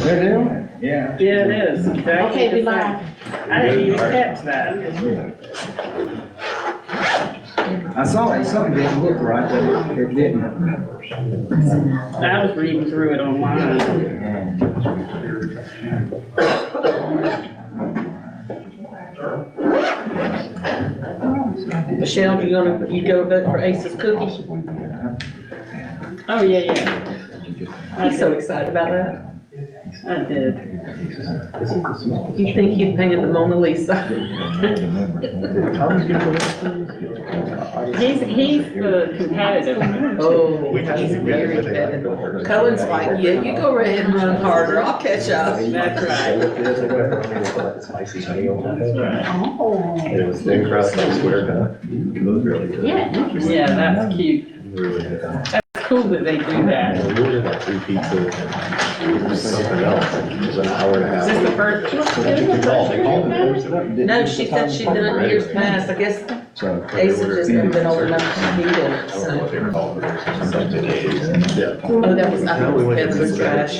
They're doing it, yeah. Yeah, it is. Okay, we live. I didn't even catch that. I saw it, something didn't look right, but it didn't. I was reading through it online. Michelle, you go vote for Ace's Cookies? Oh, yeah, yeah. He's so excited about that. I did. You think he'd painted the Mona Lisa? He's competitive. Oh, he's very competitive. Cohen's like, yeah, you go right ahead and run harder, I'll catch up. That's right. Spicy honey on it. It was thin crust, I swear to God. It was really good. Yeah, that's cute. Really good. It's cool that they do that. And we ordered like 3 pizzas and something else. It was an hour and a Is this the half. first? No, she said she'd done it years past, I guess Ace had just been old enough to need it, I don't know so. what they were called. Something A's. Yeah. Oh, that was, I No, we think, went to Kevin's six trash.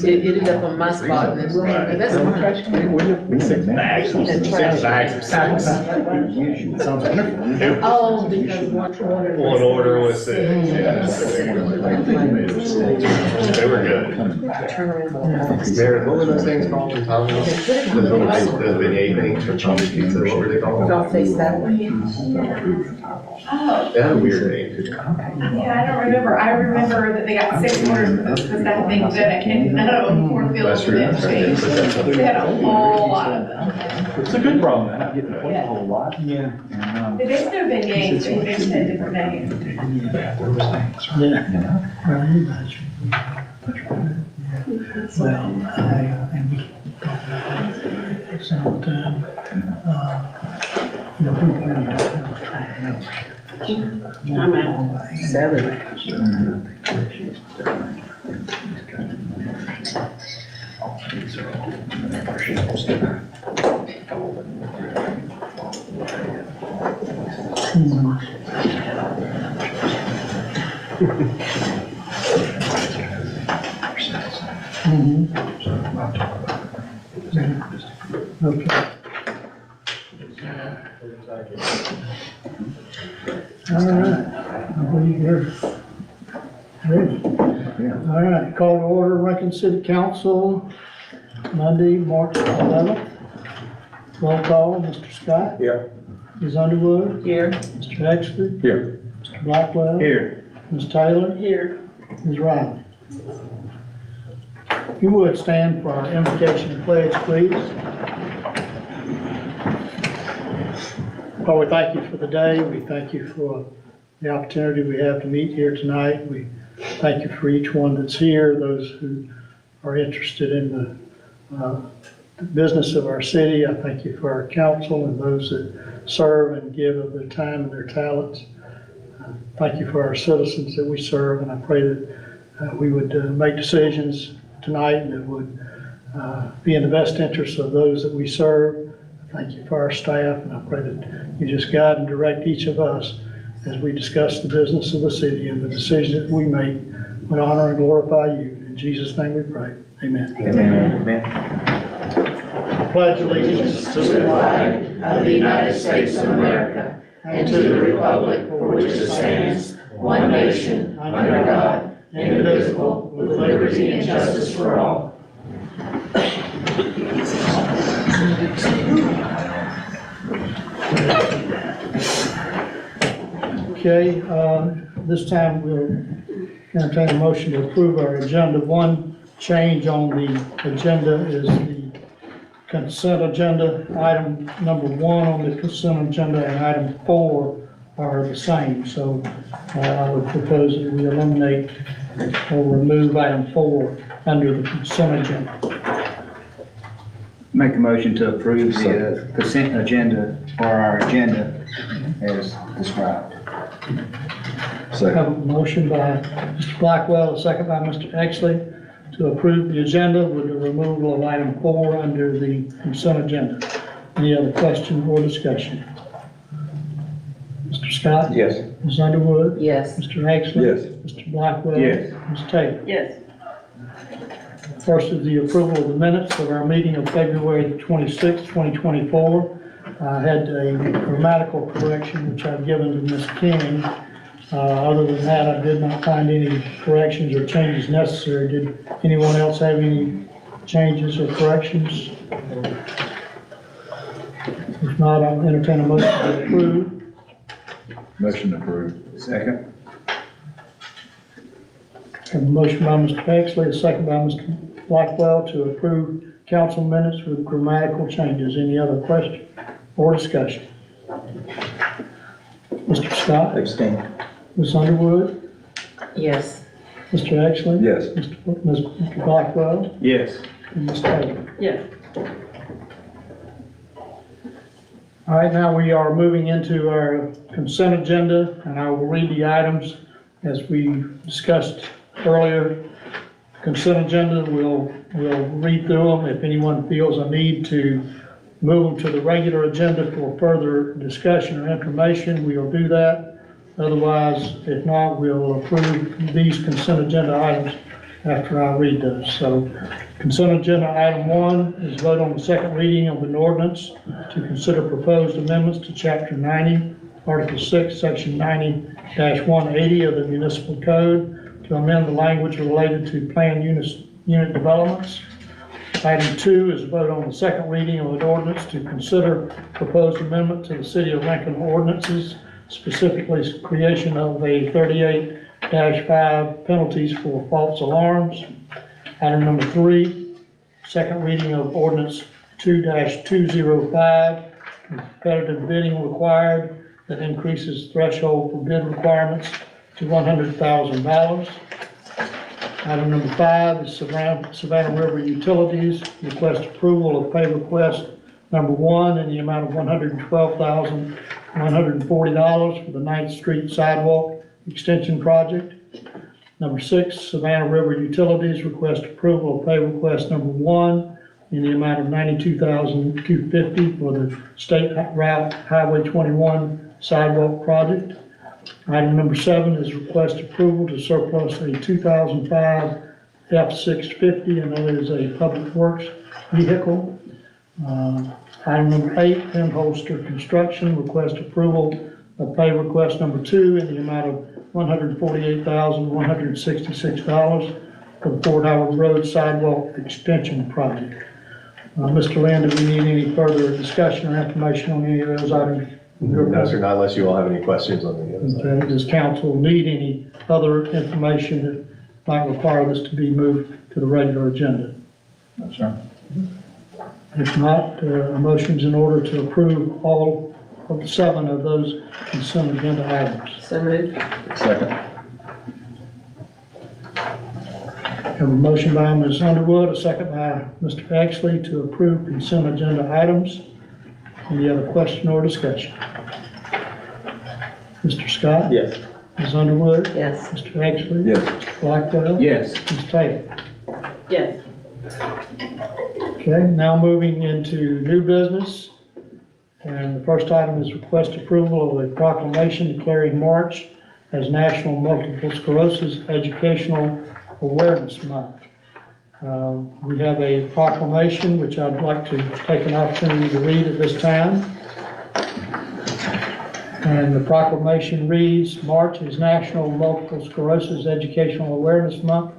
It ended up on my spot, and then, that's mine. 6 bags. 6 bags of sacks. Oh, because one order. One order was 6, yeah. They were good. Mary, what were those things called in Tommy? The beignet things from Tommy's Pizza, what were they called? I'll taste that one. Oh, They had a weird name. yeah, I don't remember. I remember that they got 6 orders because that thing did it. And I don't know, cornfield That's true. and That's right. change. They had a whole lot of them. It's a good problem, they're not getting paid a whole lot. Yeah. They just do beignets, they just had different names. I'm out. 7. Okay. All right, I believe we're ready. All right, call to order Rankin City Council, Monday, March 11th. Roll call, Mr. Scott. Here. Ms. Underwood. Here. Mr. Exley. Here. Mr. Blackwell. Here. Ms. Taylor. Here. Ms. Riley. If you would stand for our invocation and pledge, please. Lord, we thank you for the day. We thank you for the opportunity we have to meet here tonight. We thank you for each one that's here, those who are interested in the business of our city. I thank you for our council and those that serve and give of their time and their talents. Thank you for our citizens that we serve, and I pray that we would make decisions tonight that would be in the best interest of those that we serve. Thank you for our staff, and I pray that you just guide and direct each of us as we discuss the business of the city and the decisions that we make would honor and glorify you. In Jesus' name we pray. Amen. Amen. Pledge allegiance to the flag Of the United States of America, and to the republic for which it stands, one nation, under God, indivisible, with liberty and justice for all. Okay, this time we'll entertain a motion to approve our agenda. One change on the agenda is the consent agenda. Item number 1 on the consent agenda and item 4 are the same. So I would propose that we eliminate or remove item 4 under the consent agenda. Make a motion to approve the consent agenda or our agenda as described. I have a motion by Mr. Blackwell, a second by Mr. Exley, to approve the agenda with the removal of item 4 under the consent agenda. Any other question or discussion? Mr. Scott? Yes. Ms. Underwood? Yes. Mr. Exley? Yes. Mr. Blackwell? Yes. Ms. Taylor? Yes. First is the approval of the minutes of our meeting of February 26, 2024. I had a grammatical correction, which I've given to Ms. King. Other than that, I did not find any corrections or changes necessary. Did anyone else have any changes or corrections? If not, I'll entertain a motion to approve. Motion approved. Second. Have a motion by Mr. Exley, a second by Mr. Blackwell to approve council minutes with grammatical changes. Any other question or discussion? Mr. Scott? Abstain. Ms. Underwood? Yes. Mr. Exley? Yes. Mr. Blackwell? Yes. And Ms. Taylor? Yes. All right, now we are moving into our consent agenda, and I will read the items as we discussed earlier. Consent agenda, we'll read through them. If anyone feels a need to move them to the regular agenda for further discussion or information, we'll do that. Otherwise, if not, we'll approve these consent agenda items after I read those. So consent agenda item 1 is vote on the second reading of an ordinance to consider proposed amendments to chapter 90, article 6, section 90-180 of the municipal code to amend the language related to planned unit developments. Item 2 is vote on the second reading of an ordinance to consider proposed amendment to the City of Lincoln ordinances, specifically creation of a 38-5 penalties for false alarms. Item number 3, second reading of ordinance 2-205, competitive bidding required, that increases threshold for bid requirements to $100,000. Item number 5 is Savannah River Utilities, request approval of pay request number 1 in the amount of $112,140 for the 9th Street Sidewalk Extension Project. Number 6, Savannah River Utilities, request approval of pay request number 1 in the amount of $92,250 for the State Route Highway 21 Sidewalk Project. Item number 7 is request approval to surplus a 2005 F-650, and that is a public works vehicle. Item number 8, Penholster Construction, request approval of pay request number 2 in the amount of $148,166 for the Fort Howard Road Sidewalk Extension Project. Mr. Lynn, do we need any further discussion or information on any of those items? No, sir, not unless you all have any questions on the other side. Okay, does council need any other information that might require this to be moved to the regular agenda? No, sir. If not, a motion's in order to approve all of the 7 of those consent agenda items. So moved. Second. Have a motion by Ms. Underwood, a second by Mr. Exley to approve consent agenda items. Any other question or discussion? Mr. Scott? Yes. Ms. Underwood? Yes. Mr. Exley? Yes. Mr. Blackwell? Yes. Ms. Taylor? Yes. Okay, now moving into new business. And the first item is request approval of a proclamation declaring March as National Multiple Sclerosis Educational Awareness Month. We have a proclamation which I'd like to take an opportunity to read at this time. And the proclamation reads, March is National Multiple Sclerosis Educational Awareness Month,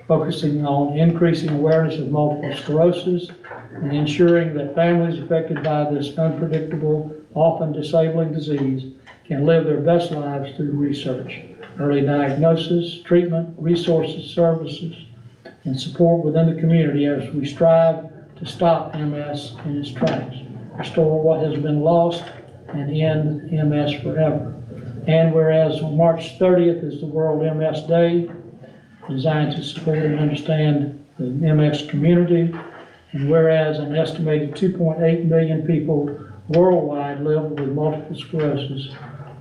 focusing on increasing awareness of multiple sclerosis and ensuring that families affected by this unpredictable, often disabling disease can live their best lives through research, early diagnosis, treatment, resources, services, and support within the community as we strive to stop MS in its tracks, restore what has been lost, and end MS forever. And whereas March 30th is the World MS Day, designed to support and understand the MS community, and whereas an estimated 2.8 million people worldwide live with multiple sclerosis,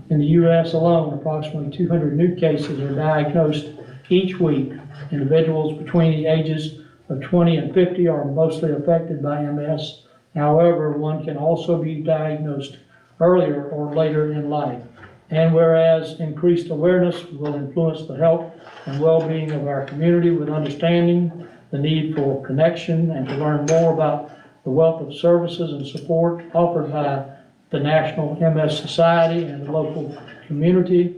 in the U.S. alone, approximately 200 new cases are diagnosed each week. Individuals between the ages of 20 and 50 are mostly affected by MS. However, one can also be diagnosed earlier or later in life. And whereas increased awareness will influence the health and well-being of our community with understanding the need for connection and to learn more about the wealth of services and support offered by the National MS Society and the local community.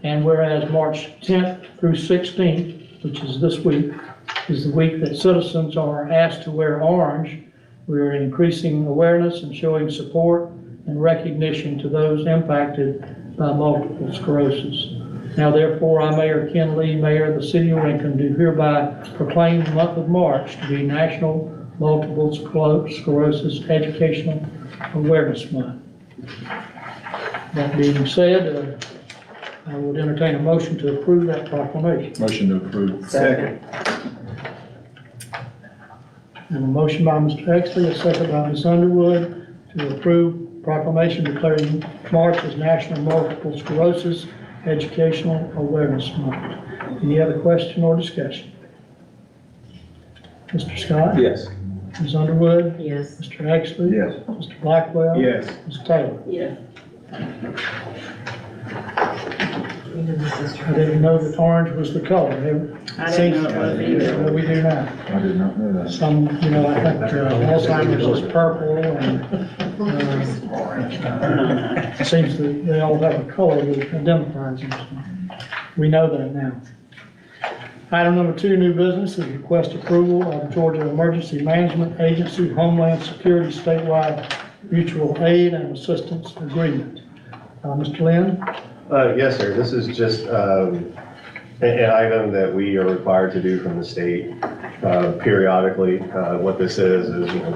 And whereas March 10th through 16th, which is this week, is the week that citizens are asked to wear orange, we're increasing awareness and showing support and recognition to those impacted by multiple sclerosis. Now therefore, I, Mayor Ken Lee, Mayor of the City of Lincoln, do hereby proclaim the month of March to be National Multiple Sclerosis Educational Awareness Month. That being said, I would entertain a motion to approve that proclamation. Motion to approve. Second. And a motion by Mr. Exley, a second by Ms. Underwood, to approve proclamation declaring March as National Multiple Sclerosis Educational Awareness Month. Any other question or discussion? Mr. Scott? Yes. Ms. Underwood? Yes. Mr. Exley? Yes. Mr. Blackwell? Yes. Ms. Taylor? Yes. I didn't know that orange was the color. I didn't know it was either. Well, we do now. I did not know that. Some, you know, I think Alzheimer's is purple and, it seems that they all have a color that identifies them. We know that now. Item number 2, new business, is request approval of Georgia Emergency Management Agency Homeland Security Statewide Mutual Aid and Assistance Agreement. Mr. Lynn? Yes, sir. This is just an item that we are required to do from the state periodically. What this is, you know,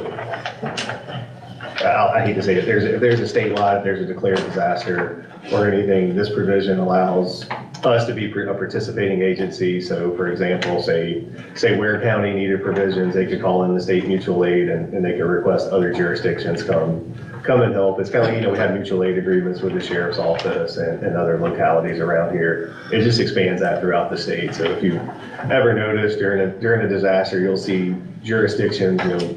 I hate to say it, if there's a statewide, if there's a declared disaster or anything, this provision allows us to be a participating agency. So for example, say Ware County needed provisions, they could call in the state mutual aid and they could request other jurisdictions come and help. It's kind of, you know, we have mutual aid agreements with the sheriff's office and other localities around here. It just expands that throughout the state. So if you ever notice during a disaster, you'll see jurisdictions, you know,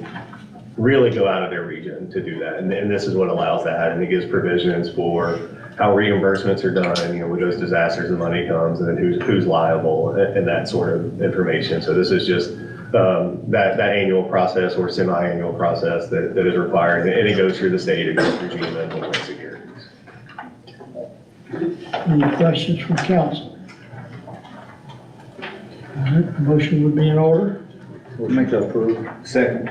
really go out of their region to do that. And this is what allows that. And it gives provisions for how reimbursements are done, you know, with those disasters, the money comes, and then who's liable and that sort of information. So this is just that annual process or semi-annual process that is required, and it goes through the state, it goes through GEMA and Homeland Securities. Any questions from council? All right, motion would be in order. Make that approve. Second.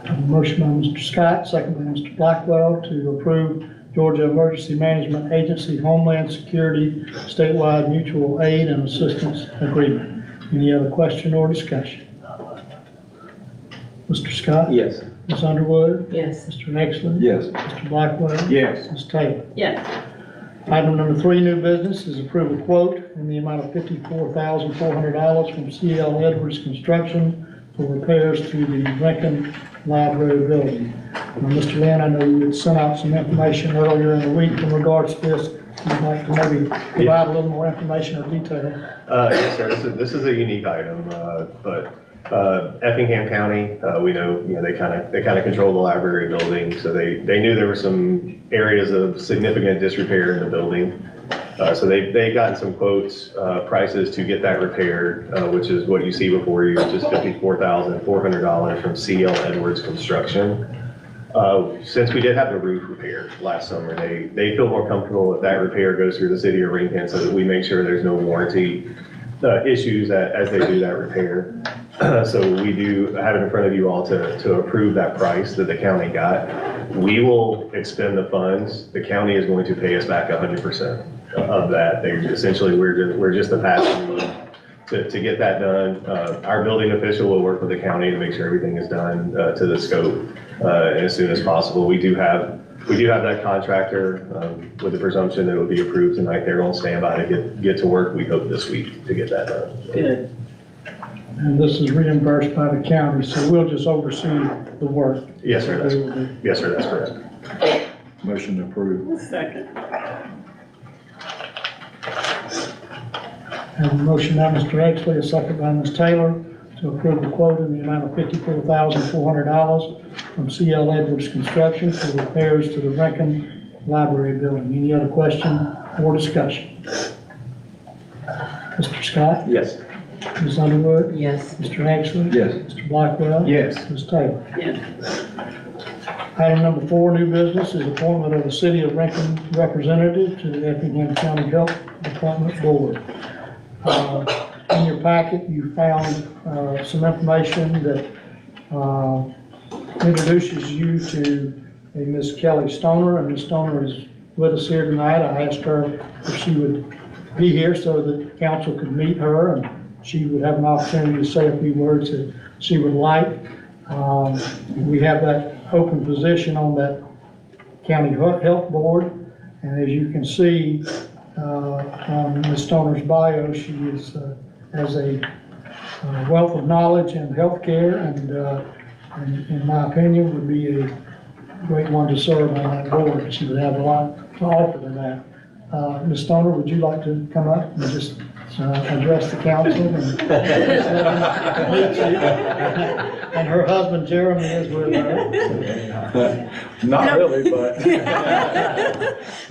A motion by Mr. Scott, second by Mr. Blackwell, to approve Georgia Emergency Management Agency Homeland Security Statewide Mutual Aid and Assistance Agreement. Any other question or discussion? Mr. Scott? Yes. Ms. Underwood? Yes. Mr. Exley? Yes. Mr. Blackwell? Yes. Ms. Taylor? Yes. Item number 3, new business, is approve a quote in the amount of $54,400 from C.L. Edwards Construction for repairs to the Lincoln Library building. Now, Mr. Lynn, I know you had sent out some information earlier in the week in regards to this. You'd like to maybe provide a little more information or detail. Yes, sir. This is a unique item, but Effingham County, we know, you know, they kind of control the library building, so they knew there were some areas of significant disrepair in the building. So they've gotten some quotes, prices to get that repaired, which is what you see before you, which is $54,400 from C.L. Edwards Construction. Since we did have the roof repaired last summer, they feel more comfortable if that repair goes through the city of Lincoln so that we make sure there's no warranty issues as they do that repair. So we do have it in front of you all to approve that price that the county got. We will expend the funds. The county is going to pay us back 100% of that. We're just the pass-through to get that done. Our building official will work with the county to make sure everything is done to the scope as soon as possible. We do have that contractor with the presumption that it will be approved tonight. They're on standby to get to work. We hope this week to get that done. Good. And this is reimbursed by the county, so we'll just oversee the work. Yes, sir. Yes, sir. That's correct. Motion to approve. Second. Have a motion by Mr. Exley, a second by Ms. Taylor, to approve the quote in the amount of $54,400 from C.L. Edwards Construction for repairs to the Lincoln Library building. Any other question or discussion? Mr. Scott? Yes. Ms. Underwood? Yes. Mr. Actually? Yes. Mr. Blackwell? Yes. Ms. Taylor? Yes. Item number 4, new business, is appointment of the City of Rankin representative to the Effingham County Health Department Board. In your packet, you found some information that introduces you to a Miss Kelly Stoner, and Miss Stoner is with us here tonight. I asked her if she would be here so that council could meet her, and she would have an opportunity to say a few words that she would like. We have that open position on that county health board, and as you can see on Ms. Stoner's bio, she is has a wealth of knowledge in healthcare, and in my opinion would be a great one to serve on that board. She would have a lot to offer to that. Ms. Stoner, would you like to come up and just address the council? And her husband Jeremy is with her. Not really, but.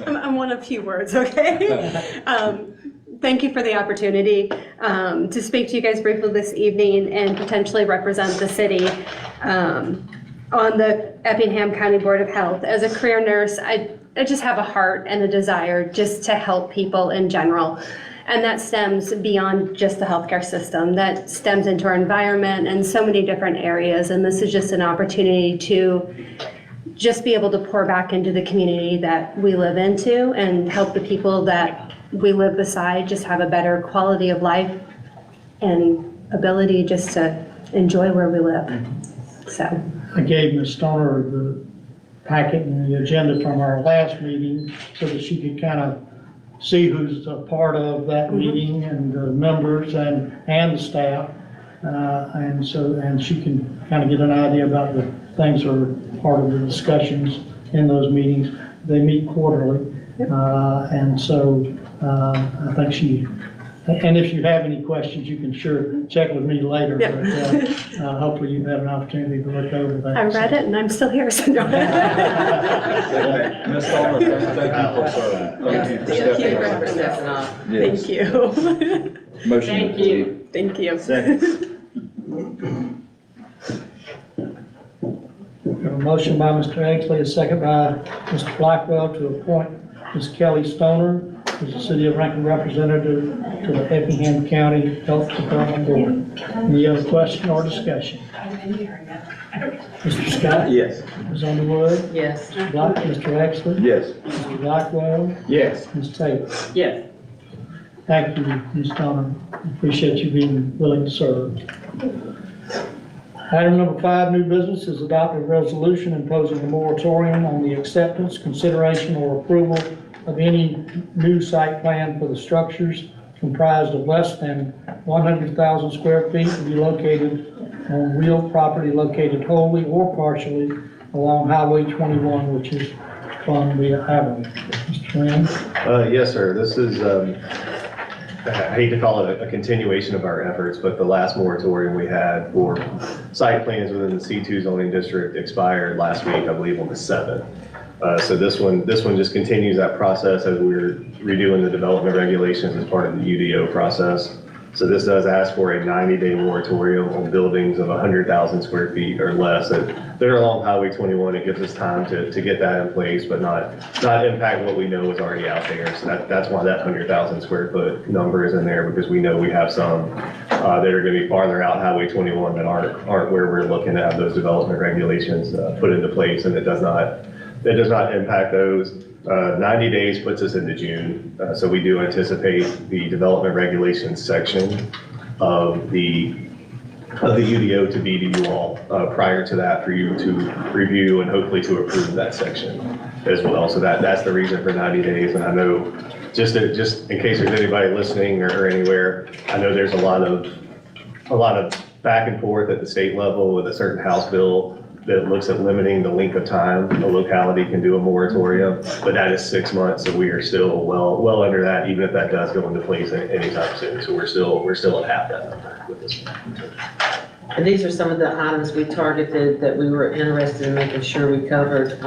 I'm one of few words, okay? Thank you for the opportunity to speak to you guys briefly this evening and potentially represent the city on the Effingham County Board of Health. As a career nurse, I just have a heart and a desire just to help people in general. And that stems beyond just the healthcare system. That stems into our environment and so many different areas. And this is just an opportunity to just be able to pour back into the community that we live into and help the people that we live beside just have a better quality of life and ability just to enjoy where we live. So I gave Ms. Stoner the packet and the agenda from our last meeting so that she could kind of see who's a part of that meeting and the members and the staff. And she can kind of get an idea about the things that are part of the discussions in those meetings. They meet quarterly. And so I think and if you have any questions, you can sure check with me later. Yep. But hopefully you've had an opportunity to look over that. I read it and I'm still here, so no. Ms. Stoner, thank you for serving. Thank you for stepping up. Thank you. Motion. Thank you. Thank you. We have a motion by Mr. Exley, a second by Mr. Blackwell to appoint Ms. Kelly Stoner as the City of Rankin representative to the Effingham County Health Department Board. Any other question or discussion? Mr. Scott? Yes. Ms. Underwood? Yes. Mr. Exley? Yes. Mr. Blackwell? Yes. Ms. Taylor? Yes. Thank you, Ms. Stoner. Appreciate you being willing to serve. Item number 5, new business, is adopt a resolution imposing a moratorium on the acceptance, consideration, or approval of any new site plan for the structures comprised of less than 100,000 square feet to be located on real property located wholly or partially along Highway 21, which is Columbia Avenue. Mr. Lynn? Yes, sir. This is, I hate to call it a continuation of our efforts, but the last moratorium we had for site plans within the C2 zoning district expired last week, I believe on the 7th. So this one just continues that process as we're redoing the development regulations as part of the UDO process. So this does ask for a 90-day moratorium on buildings of 100,000 square feet or less that are along Highway 21. It gives us time to get that in place, but not impact what we know is already out there. So that's why that 100,000 square foot number is in there, because we know we have some that are going to be farther out Highway 21 that aren't where we're looking to have those development regulations put into place, and it does not impact those. 90 days puts us into June, so we do anticipate the development regulations section of the UDO to be to you all prior to that, for you to review and hopefully to approve that section as well. So that's the reason for 90 days. And I know, just in case there's anybody listening or anywhere, I know there's a lot of back and forth at the state level with a certain House bill that looks at limiting the length of time a locality can do a moratorium, but that is 6 months, so we are still well under that, even if that does go into place anytime soon. So we're still at half that number with this one. And these are some of the items we targeted that we were interested in making sure we covered.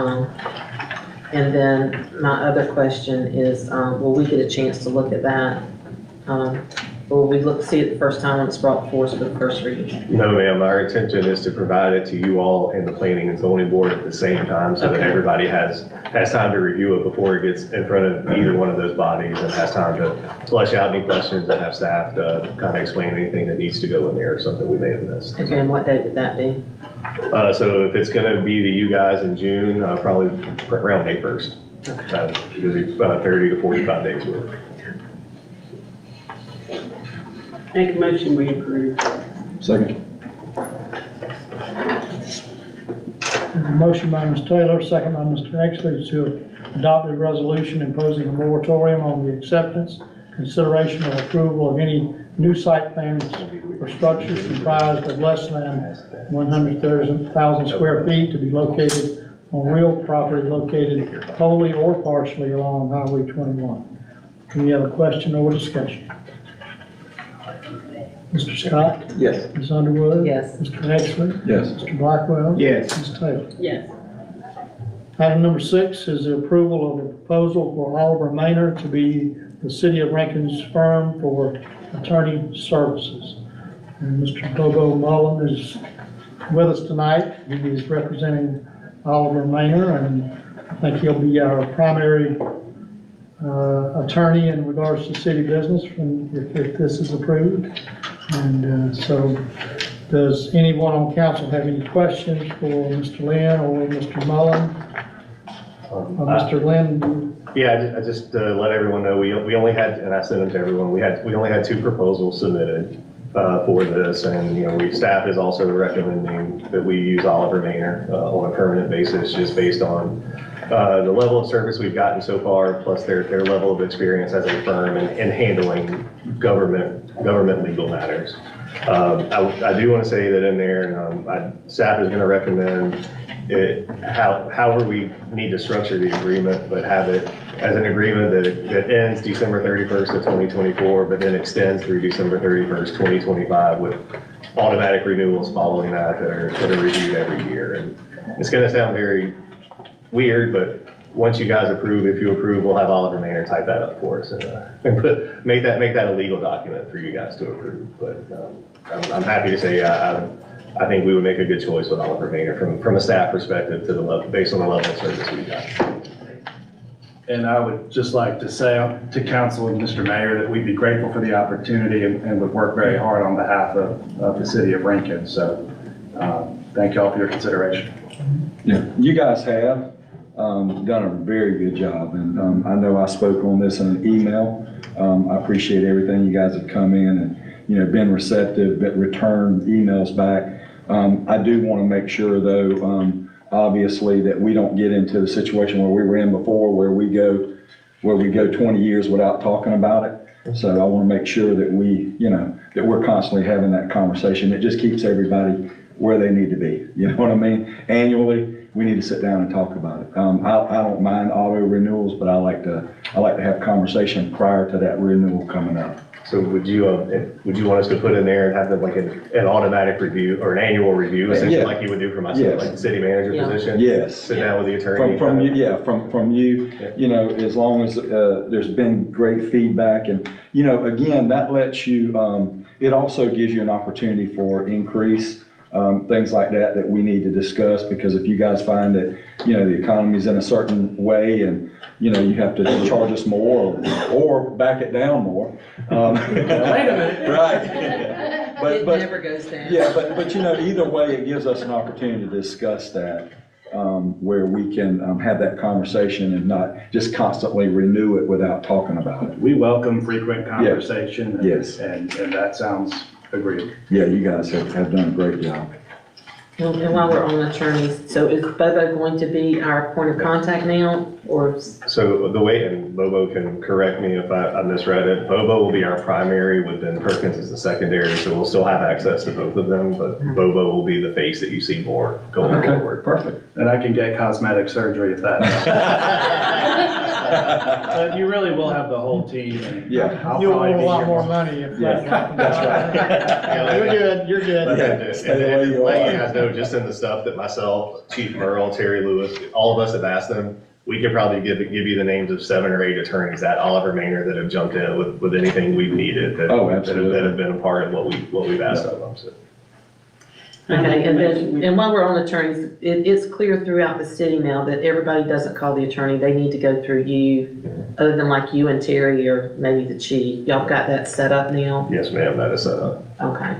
And then my other question is, will we get a chance to look at that Or will we look to see it the first time when it's brought before us for the first reading? No, ma'am, our intention is to provide it to you all and the planning and zoning board at the same time so that Okay. everybody has time to review it before it gets in front of either one of those bodies and has time to flesh out any questions and have staff to kind of explain anything that needs to go in there or something we may have missed. Okay, and what date would that be? So if it's gonna be to you guys in June, probably around May 1st. Usually about 30 to 45 days worth. Make a motion, we approve. Second. Motion by Mr. Taylor, second by Mr. Exley to adopt a resolution imposing a moratorium on the acceptance, consideration, or approval of any new site plans for structures comprised of less than 100,000 square feet to be located on real property located wholly or partially along Highway 21. Any other question or discussion? Mr. Scott? Yes. Ms. Underwood? Yes. Mr. Exley? Yes. Mr. Blackwell? Yes. Ms. Taylor? Yes. Item number 6 is the approval of a proposal for Oliver Maynard to be the City of Rankin's firm for attorney services. And Mr. Bobo Mullen is with us tonight. He is representing Oliver Maynard, and I think he'll be our primary attorney in regards to city business if this is approved. And so, does anyone on council have any questions for Mr. Lynn or Mr. Mullen? Mr. Lynn? Yeah, I just let everyone know, we only had, and I sent them to everyone, we only had 2 proposals submitted for this, and, staff is also recommending that we use Oliver Maynard on a permanent basis, just based on the level of service we've gotten so far, plus their level of experience as a firm in handling government legal matters. I do want to say that in there, staff is going to recommend however we need to structure the agreement, but have it as an agreement that ends December 31st of 2024, but then extends through December 31st, 2025, with automatic renewals following that are reviewed every year. And it's going to sound very weird, but once you guys approve, if you approve, we'll have Oliver Maynard type that up for us and make that a legal document for you guys to approve. But I'm happy to say I think we would make a good choice with Oliver Maynard from a staff perspective based on the level of service we've got. And I would just like to say to council and Mr. Mayor that we'd be grateful for the opportunity and would work very hard on behalf of the city of Rankin. So thank you all for your consideration. Yeah, you guys have done a very good job, and I know I spoke on this in an email. I appreciate everything you guys have come in and, been receptive, but returned emails back. I do want to make sure, though, obviously, that we don't get into the situation where we were in before, where we go 20 years without talking about it. So I want to make sure that that we're constantly having that conversation. It just keeps everybody where they need to be. You know what I mean? Annually, we need to sit down and talk about it. I don't mind auto renewals, but I like to have conversation prior to that renewal coming up. So would you want us to put in there and have like an automatic review or an annual review, essentially, like you would do for myself, Yes. like the city manager position? Yes. Sit down with the attorney? From you, as long as there's been great feedback, and again, that lets you. It also gives you an opportunity for increase. Things like that we need to discuss, because if you guys find that, the economy's in a certain way and, you have to charge us more or back it down more. Wait a minute. Right. It never goes down. Yeah, but either way, it gives us an opportunity to discuss that, where we can have that conversation and not just constantly renew it without talking about it. We welcome frequent conversation. Yes. And that sounds agreed. Yeah, you guys have done a great job. And while we're on attorneys, so is Bobo going to be our point of contact now, or? So the way, and Bobo can correct me if I misread it, Bobo will be our primary, with then Perkins is the secondary, so we'll still have access to both of them, but Bobo will be the face that you see more going forward. Perfect. And I can get cosmetic surgery if that. But you really will have the whole team. And Yeah. I'll You'll probably want a be lot here more money if that's happening. That's right. You're good. Yeah. Stay the way you Let are. you guys know, just in the stuff that myself, Chief Merle, Terry Lewis, all of us have asked them, we could probably give you the names of 7 or 8 attorneys at Oliver Maynard that have jumped in with anything we've needed that, Oh, absolutely. that have been a part of what we've asked of them. So. Okay, and then, and while we're on attorneys, it's clear throughout the city now that everybody doesn't call the attorney, they need to go through you, other than like you and Terry or maybe the chief. Y'all got that set up now? Yes, ma'am, that is set up. Okay,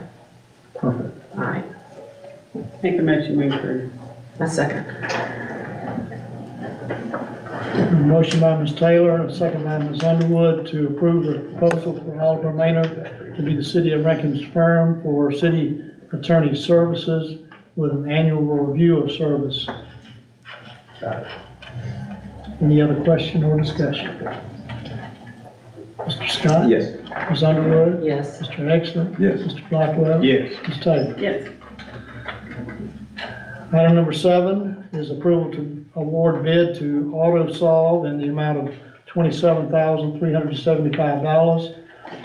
Perfect. all right, Make a motion, we approve. a second. Motion by Ms. Taylor and second by Ms. Underwood to approve the proposal for Oliver Maynard to be the city of Rankin's firm for city attorney services with an annual review of service. Any other question or discussion? Mr. Scott? Yes. Ms. Underwood? Yes. Mr. Exler? Yes. Mr. Blackwell? Yes. Ms. Taylor? Yes. Item number 7 is approval to award bid to AutoSolve in the amount of $27,375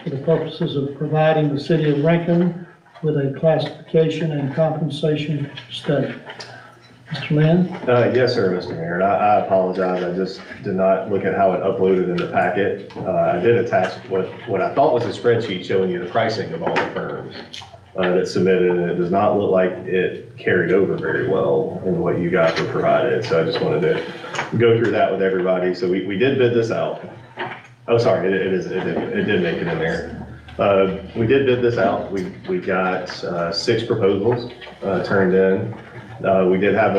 for the purposes of providing the city of Rankin with a classification and compensation study. Mr. Lynn? Yes, sir, Mr. Mayor, and I apologize, I just did not look at how it uploaded in the packet. I did attach what I thought was a spreadsheet showing you the pricing of all the firms that submitted, and it does not look like it carried over very well in what you guys were provided, so I just wanted to go through that with everybody. So we did bid this out. Oh, sorry, it did make it in there. We did bid this out. We got 6 proposals turned in. We did have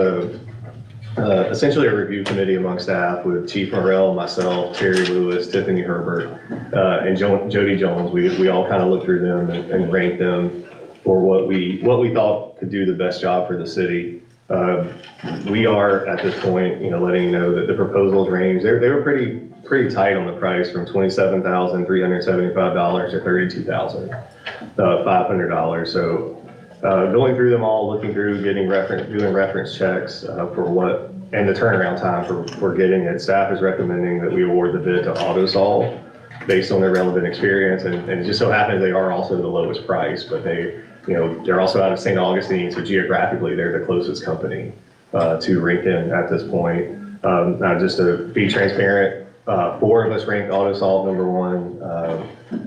essentially a review committee among staff with Chief Morrell, myself, Terry Lewis, Tiffany Herbert, and Jody Jones. We all kind of looked through them and ranked them for what we thought could do the best job for the city. We are at this point, letting you know that the proposals range, they were pretty tight on the price, from $27,375 to $32,500. So going through them all, looking through, doing reference checks for what, and the turnaround time for getting it, staff is recommending that we award the bid to AutoSolve based on their relevant experience, and it just so happens they are also the lowest price, but they're also out of St. Augustine, so geographically they're the closest company to Rankin at this point. Now, just to be transparent, 4 of us ranked AutoSolve number 1,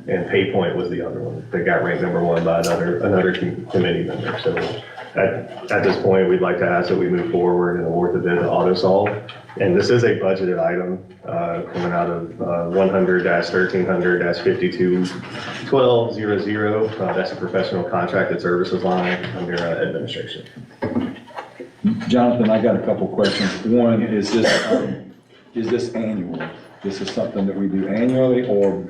and PayPoint was the other one. They got ranked number 1 by another committee member. So at this point, we'd like to ask that we move forward and award the bid to AutoSolve. And this is a budgeted item coming out of 100-1300-521200. That's a professional contracted services line under administration. Jonathan, I got a couple questions. One, is this annual? This is something that we do annually or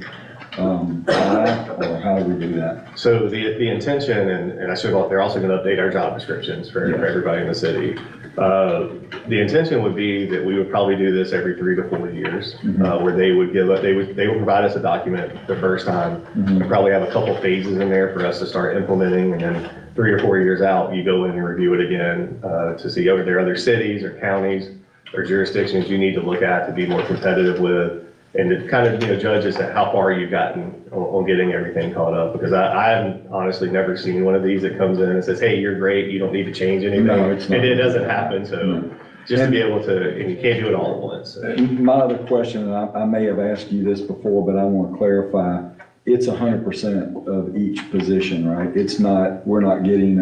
how do we do that? So the intention, and I should have, they're also going to update our job descriptions for everybody in the city. The intention would be that we would probably do this every 3 to 4 years, where they would provide us a document the first time. We'd probably have a couple phases in there for us to start implementing, and then 3 or 4 years out, you go in and review it again to see are there other cities or counties or jurisdictions you need to look at to be more competitive with, and to kind of judge as to how far you've gotten on getting everything caught up. Because I haven't honestly never seen one of these that comes in and says, hey, you're great, you don't need to change anything. No, it's not. And it doesn't happen, so just to be able to, and you can't do it all at once. My other question, and I may have asked you this before, but I want to clarify, it's 100% of each position, right? It's not, we're not getting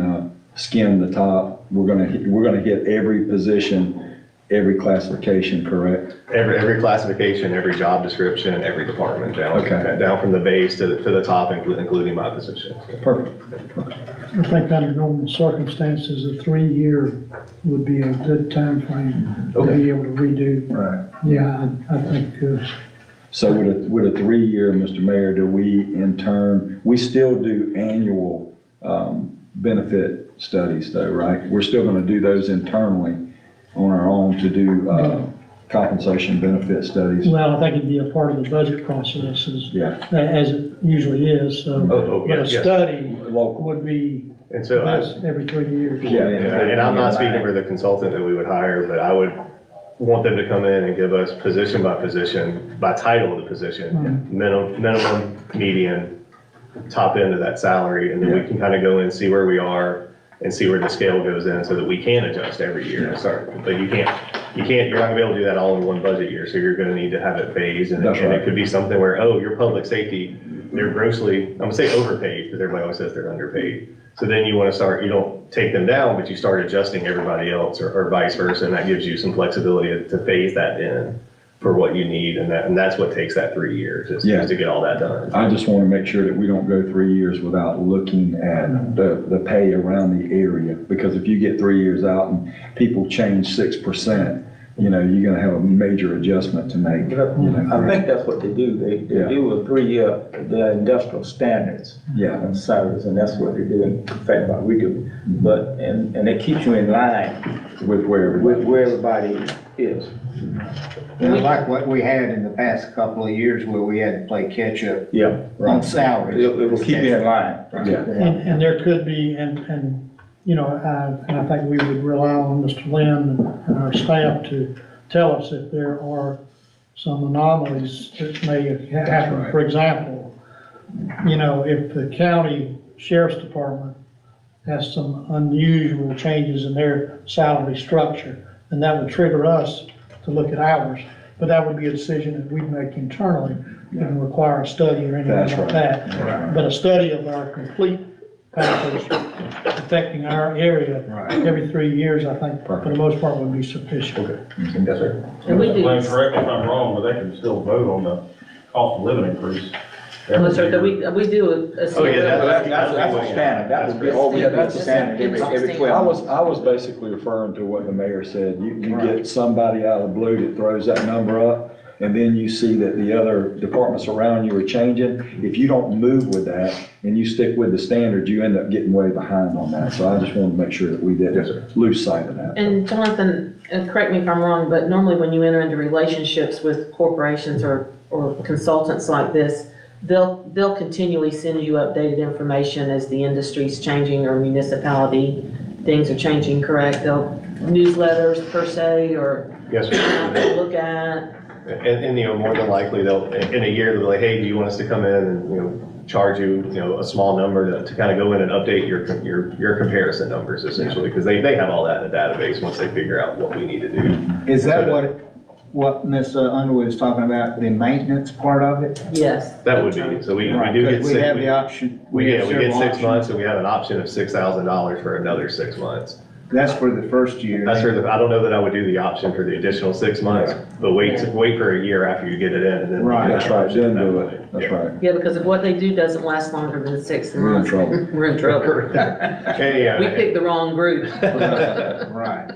skim the top. We're gonna hit every position, every classification, correct? Every classification, every job description, every department down from the base to the top, including my position. Perfect. I think under normal circumstances, a 3-year would be a good time frame to be able to redo. Right. Yeah, I think, So with a 3-year, Mr. Mayor, do we in turn, we still do annual benefit studies though, right? We're still gonna do those internally on our own to do compensation benefit studies. well, I think it'd be a part of the budget process as it usually is, so. But a yes. study Local. would be And so every 3 years. Yeah. and I'm not speaking for the consultant that we would hire, but I would want them to come in and give us position by position, by title of the position, minimum, median, top end of that salary, and then we can kind of go in and see where we are and see where the scale goes in so that we can adjust every year and start. But you can't, you're not gonna be able to do that all in one budget year, so you're gonna need to have it phased, and That's and right. it could be something where, oh, your public safety, they're grossly, I'm gonna say overpaid, because everybody always says they're underpaid. So then you wanna start, you don't take them down, but you start adjusting everybody else, or vice versa, and that gives you some flexibility to phase that in for what you need, and that's what takes that 3 years, is to get all that done. I just want to make sure that we don't go 3 years without looking at the pay around the area, because if you get 3 years out and people change 6%, you know, you're gonna have a major adjustment to make, you know. I think that's what they do. They Yeah. do a 3-year, the industrial standards Yeah, and salaries, and that's what they do. In fact, what we do. But, and it keeps you in line with where. with where everybody is. And like what we had in the past couple of years where we had to play catch up Yeah. on salaries. It will keep you in line. Yeah. And there could be, and, you know, and I think we would rely on Mr. Lynn and our staff to tell us if there are some anomalies that may happen. right. For example, you know, if the county sheriff's department has some unusual changes in their salary structure, then that would trigger us to look at ours. But that would be a decision that we'd make internally. It wouldn't require a study or anything That's like right. that. But a study of our complete package affecting our area every 3 years, I think, for the most part, would be sufficient. Yes, sir. And we do, Lynn, correct me if I'm wrong, but they can still vote on the cost of living increase. well, sir, that we do a. Oh, yeah, That's a standard. That would be always Yeah, a that's standard every I 12 months. was basically referring to what the mayor said. You get somebody out of the blue that throws that number up, and then you see that the other departments around you are changing. If you don't move with that and you stick with the standard, you end up getting way behind on that. So I just wanted to make sure that we Yes, sir. didn't lose sight of that. And Jonathan, correct me if I'm wrong, but normally when you enter into relationships with corporations or consultants like this, they'll continually send you updated information as the industry's changing or municipality, things are changing, correct? They'll, newsletters per se, or Yes, sir. they'll look at. And, you know, more than likely, they'll, in a year, they'll be like, hey, do you want us to come in and, you know, charge you, you know, a small number to kind of go in and update your comparison numbers essentially, because they have all that in a database once they figure out what we need to do. Is that what Ms. Underwood is talking about, the maintenance part of it? Yes. That would be, so we Right, do get. 'cause we have the option. We get several 6 options. months, and we have an option of $6,000 for another 6 months. That's for the first year. That's for I don't know that I would do the option for the additional 6 months, but wait for a year after you get it in, and then. Right. That's right, then do it. That's Yeah. right. Yeah, because if what they do doesn't last longer than 6 We're in months, trouble. we're in trouble. Anyhow, We picked the wrong group. Right,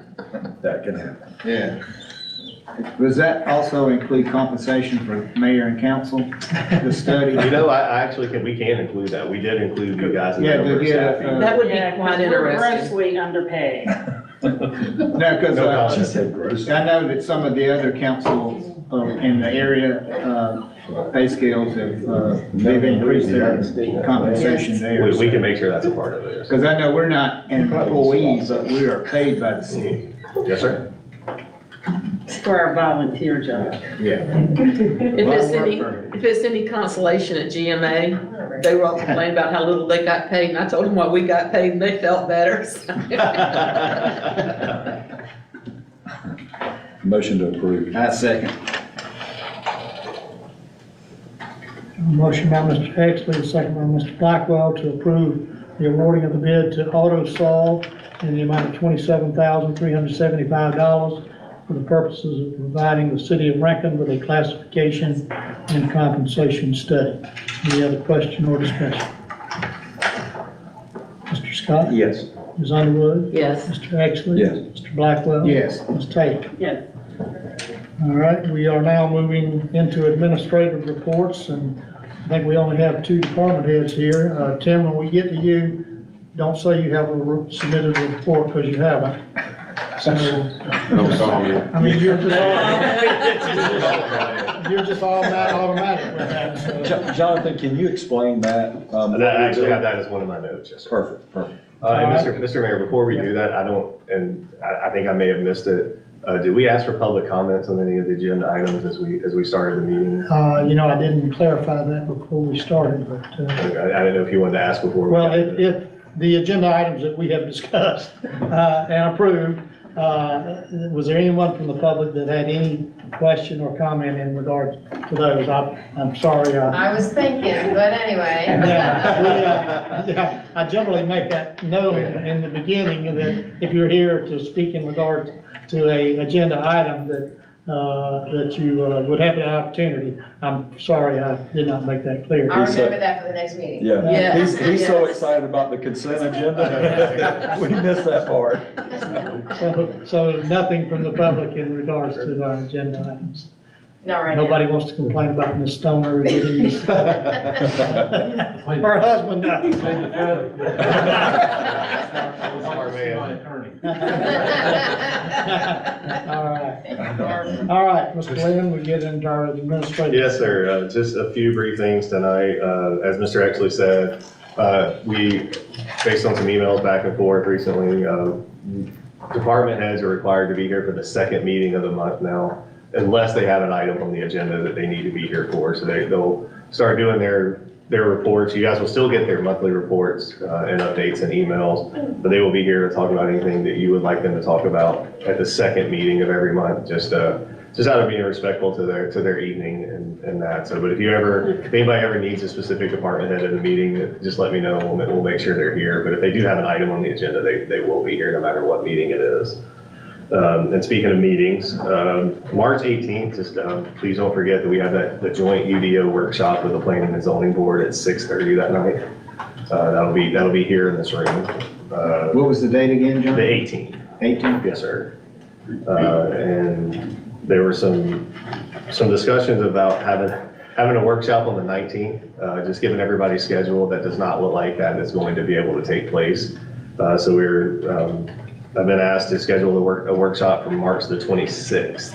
That can happen. yeah. Does that also include compensation for mayor and council, the study? You know, I actually we can include that. We did include you guys in the Yeah, number of to get a- staffing. That would be Yeah, 'cause quite we're interesting. grossly underpaid. No, because No comment. She said gross. I know that some of the other councils in the area, pay scales have, they've increased their compensation there. We can make sure that's a part of it. Because I know we're not employees, but we are paid by the city. Yes, sir. It's for our volunteer job. Yeah. If it's any consolation at GMA, they were all complaining about how little they got paid, and I told them what we got paid, and they felt better. Motion to approve. I second. Motion by Mr. Exley, second by Mr. Blackwell to approve the awarding of the bid to AutoSolve in the amount of $27,375 for the purposes of providing the city of Rankin with a classification and compensation study. Any other question or discussion? Mr. Scott? Yes. Ms. Underwood? Yes. Mr. Exley? Yes. Mr. Blackwell? Yes. Ms. Taylor? Yes. All right, we are now moving into administrative reports, and I think we only have 2 department heads here. Tim, when we get to you, don't say you have submitted a report, because you haven't. So, I mean, you're just automatic with that. so. Jonathan, can you explain that? I actually have that as one of my notes, yes, sir. Perfect, perfect. And Mr. Mayor, before we do that, I think I may have missed it. Did we ask for public comments on any of the agenda items as we started the meeting? You know, I didn't clarify that before we started, but, I didn't know if you wanted to ask before. well, if the agenda items that we have discussed and approved Was there anyone from the public that had any question or comment in regard to those? I'm sorry. I was thinking, but anyway. Yeah, I generally make that note in the beginning that if you're here to speak in regard to a agenda item that you would have the opportunity. I'm sorry, I did not make that clear. I'll remember that for the next meeting. Yeah, Yes, he's so yes. excited about the consent agenda. We missed that part. So nothing from the public in regards to our agenda items. Not right now. Nobody wants to complain about Ms. Stoner getting her husband does. All right, Mr. Lynn, we get into our administrative. Yes, sir. Just a few brief things tonight. As Mr. Exley said, we, based on some emails back and forth recently, department heads are required to be here for the second meeting of the month now, unless they have an item on the agenda that they need to be here for. So they'll start doing their reports. You guys will still get their monthly reports and updates and emails, but they will be here to talk about anything that you would like them to talk about at the second meeting of every month, just out of being respectful to their evening and that. So, but if anybody ever needs a specific department head at a meeting, just let me know. We'll make sure they're here. But if they do have an item on the agenda, they will be here no matter what meeting it is. And speaking of meetings, March 18th, just please don't forget that we have the joint UDO workshop with the Planning and Zoning Board at 6:30 that night. That'll be here in this room. What was the date again, John? The 18th. 18th? Yes, sir. And there were some discussions about having a workshop on the 19th, just given everybody's schedule, that does not look like that is going to be able to take place. So I've been asked to schedule a workshop from March the 26th.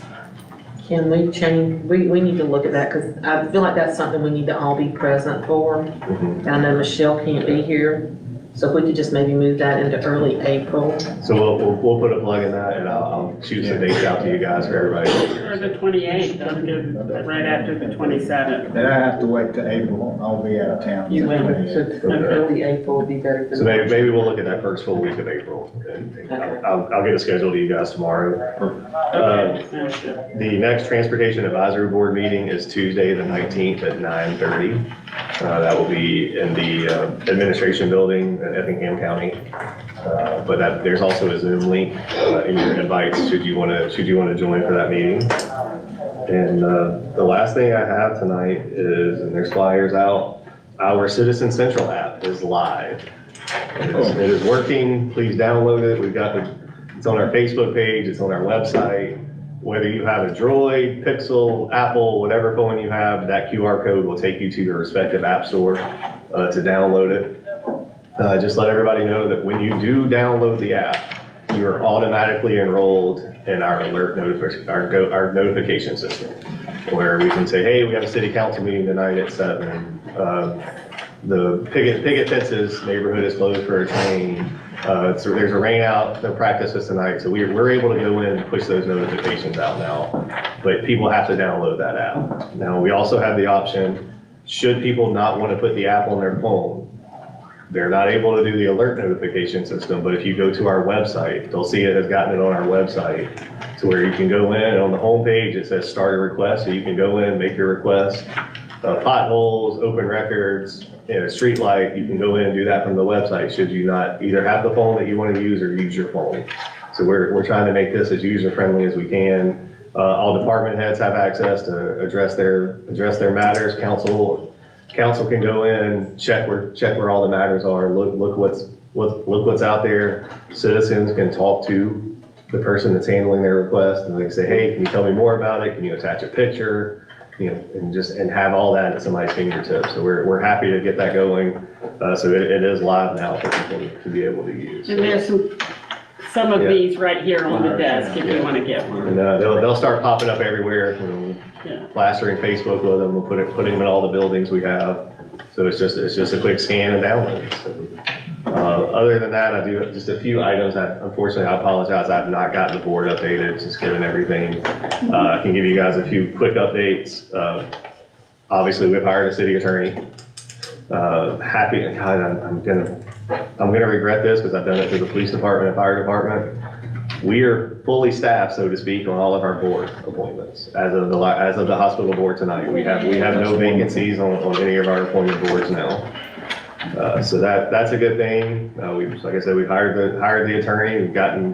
Can we change, we need to look at that, because I feel like that's something we need to all be present for. Mhm. I know Michelle can't be here, so if we could just maybe move that into early April. So we'll put a plug in that, and I'll shoot some dates out to you guys for everybody. Or the 28th, that'll give right after the 27th. Then I have to wait till April. I'll be out of town. You will, so early April would be better than. So maybe we'll look at that first full week of April, and I'll get a schedule to you guys tomorrow. Okay, sounds good. The next Transportation Advisory Board meeting is Tuesday, the 19th at 9:30. That will be in the administration building in Effingham County. But there's also a Zoom link in your invites should you want to join for that meeting. And the last thing I have tonight is, and there's flyers out, our Citizen Central app is live. It is working. Please download it. It's on our Facebook page. It's on our website. Whether you have a Droid, Pixel, Apple, whatever phone you have, that QR code will take you to your respective app store to download it. Just let everybody know that when you do download the app, you are automatically enrolled in our our notification system, where we can say, hey, we have a city council meeting tonight at 7. The picket fences neighborhood is closed for a train. So there's a rain out, no practices tonight. So we're able to go in and push those notifications out now, but people have to download that app. Now, we also have the option, should people not want to put the app on their phone, they're not able to do the alert notification system, but if you go to our website, they'll see it has gotten it on our website, to where you can go in, and on the home page, it says start a request, so you can go in, make your request. Potholes, open records, street light, you can go in and do that from the website, should you not either have the phone that you want to use or use your phone. So we're trying to make this as user-friendly as we can. All department heads have access to address their matters. Council can go in, check where all the matters are, look what's out there. Citizens can talk to the person that's handling their request, and they can say, hey, can you tell me more about it? Can you attach a picture? And have all that at somebody's fingertips. So we're happy to get that going. So it is live now for people to be able to use. And there's some of these right here on the desk if you want to get one. And they'll start popping up everywhere. Yeah. Plastering Facebook with them. We'll put them in all the buildings we have. So it's just a quick scan and download. So, other than that, I do just a few items that, unfortunately, I apologize, I have not gotten the board updated, just given everything. I can give you guys a few quick updates. Obviously, we've hired a city attorney. Happy, God, I'm gonna regret this because I've done it to the police department and fire department. we are fully staffed, so to speak, on all of our board appointments. As of the hospital board tonight, we have no vacancies on any of our appointed boards now. So that's a good thing. Like I said, we've hired the attorney, we've gotten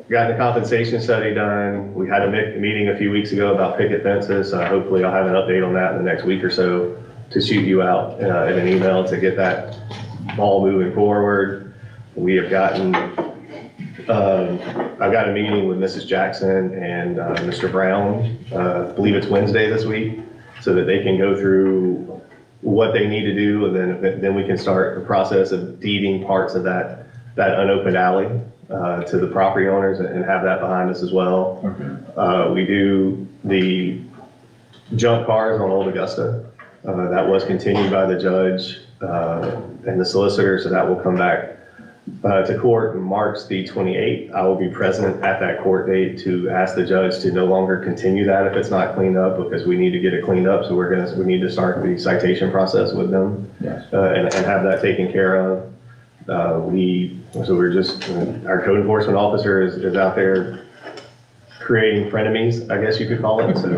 the compensation study done. We had a meeting a few weeks ago about picket fences. Hopefully I'll have an update on that in the next week or so to shoot you out in an email to get that ball moving forward. We have gotten, I've got a meeting with Mrs. Jackson and Mr. Brown, I believe it's Wednesday this week, so that they can go through what they need to do, and then we can start the process of deeding parts of that unopened alley to the property owners and have that behind us as well. We do the junk cars on Old Augusta. That was continued by the judge and the solicitor, so that will come back to court on March the 28th. I will be present at that court date to ask the judge to no longer continue that if it's not cleaned up, because we need to get it cleaned up. So we need to start the citation process with them. Yes. And have that taken care of. Our code enforcement officer is out there creating frenemies, I guess you could call it. So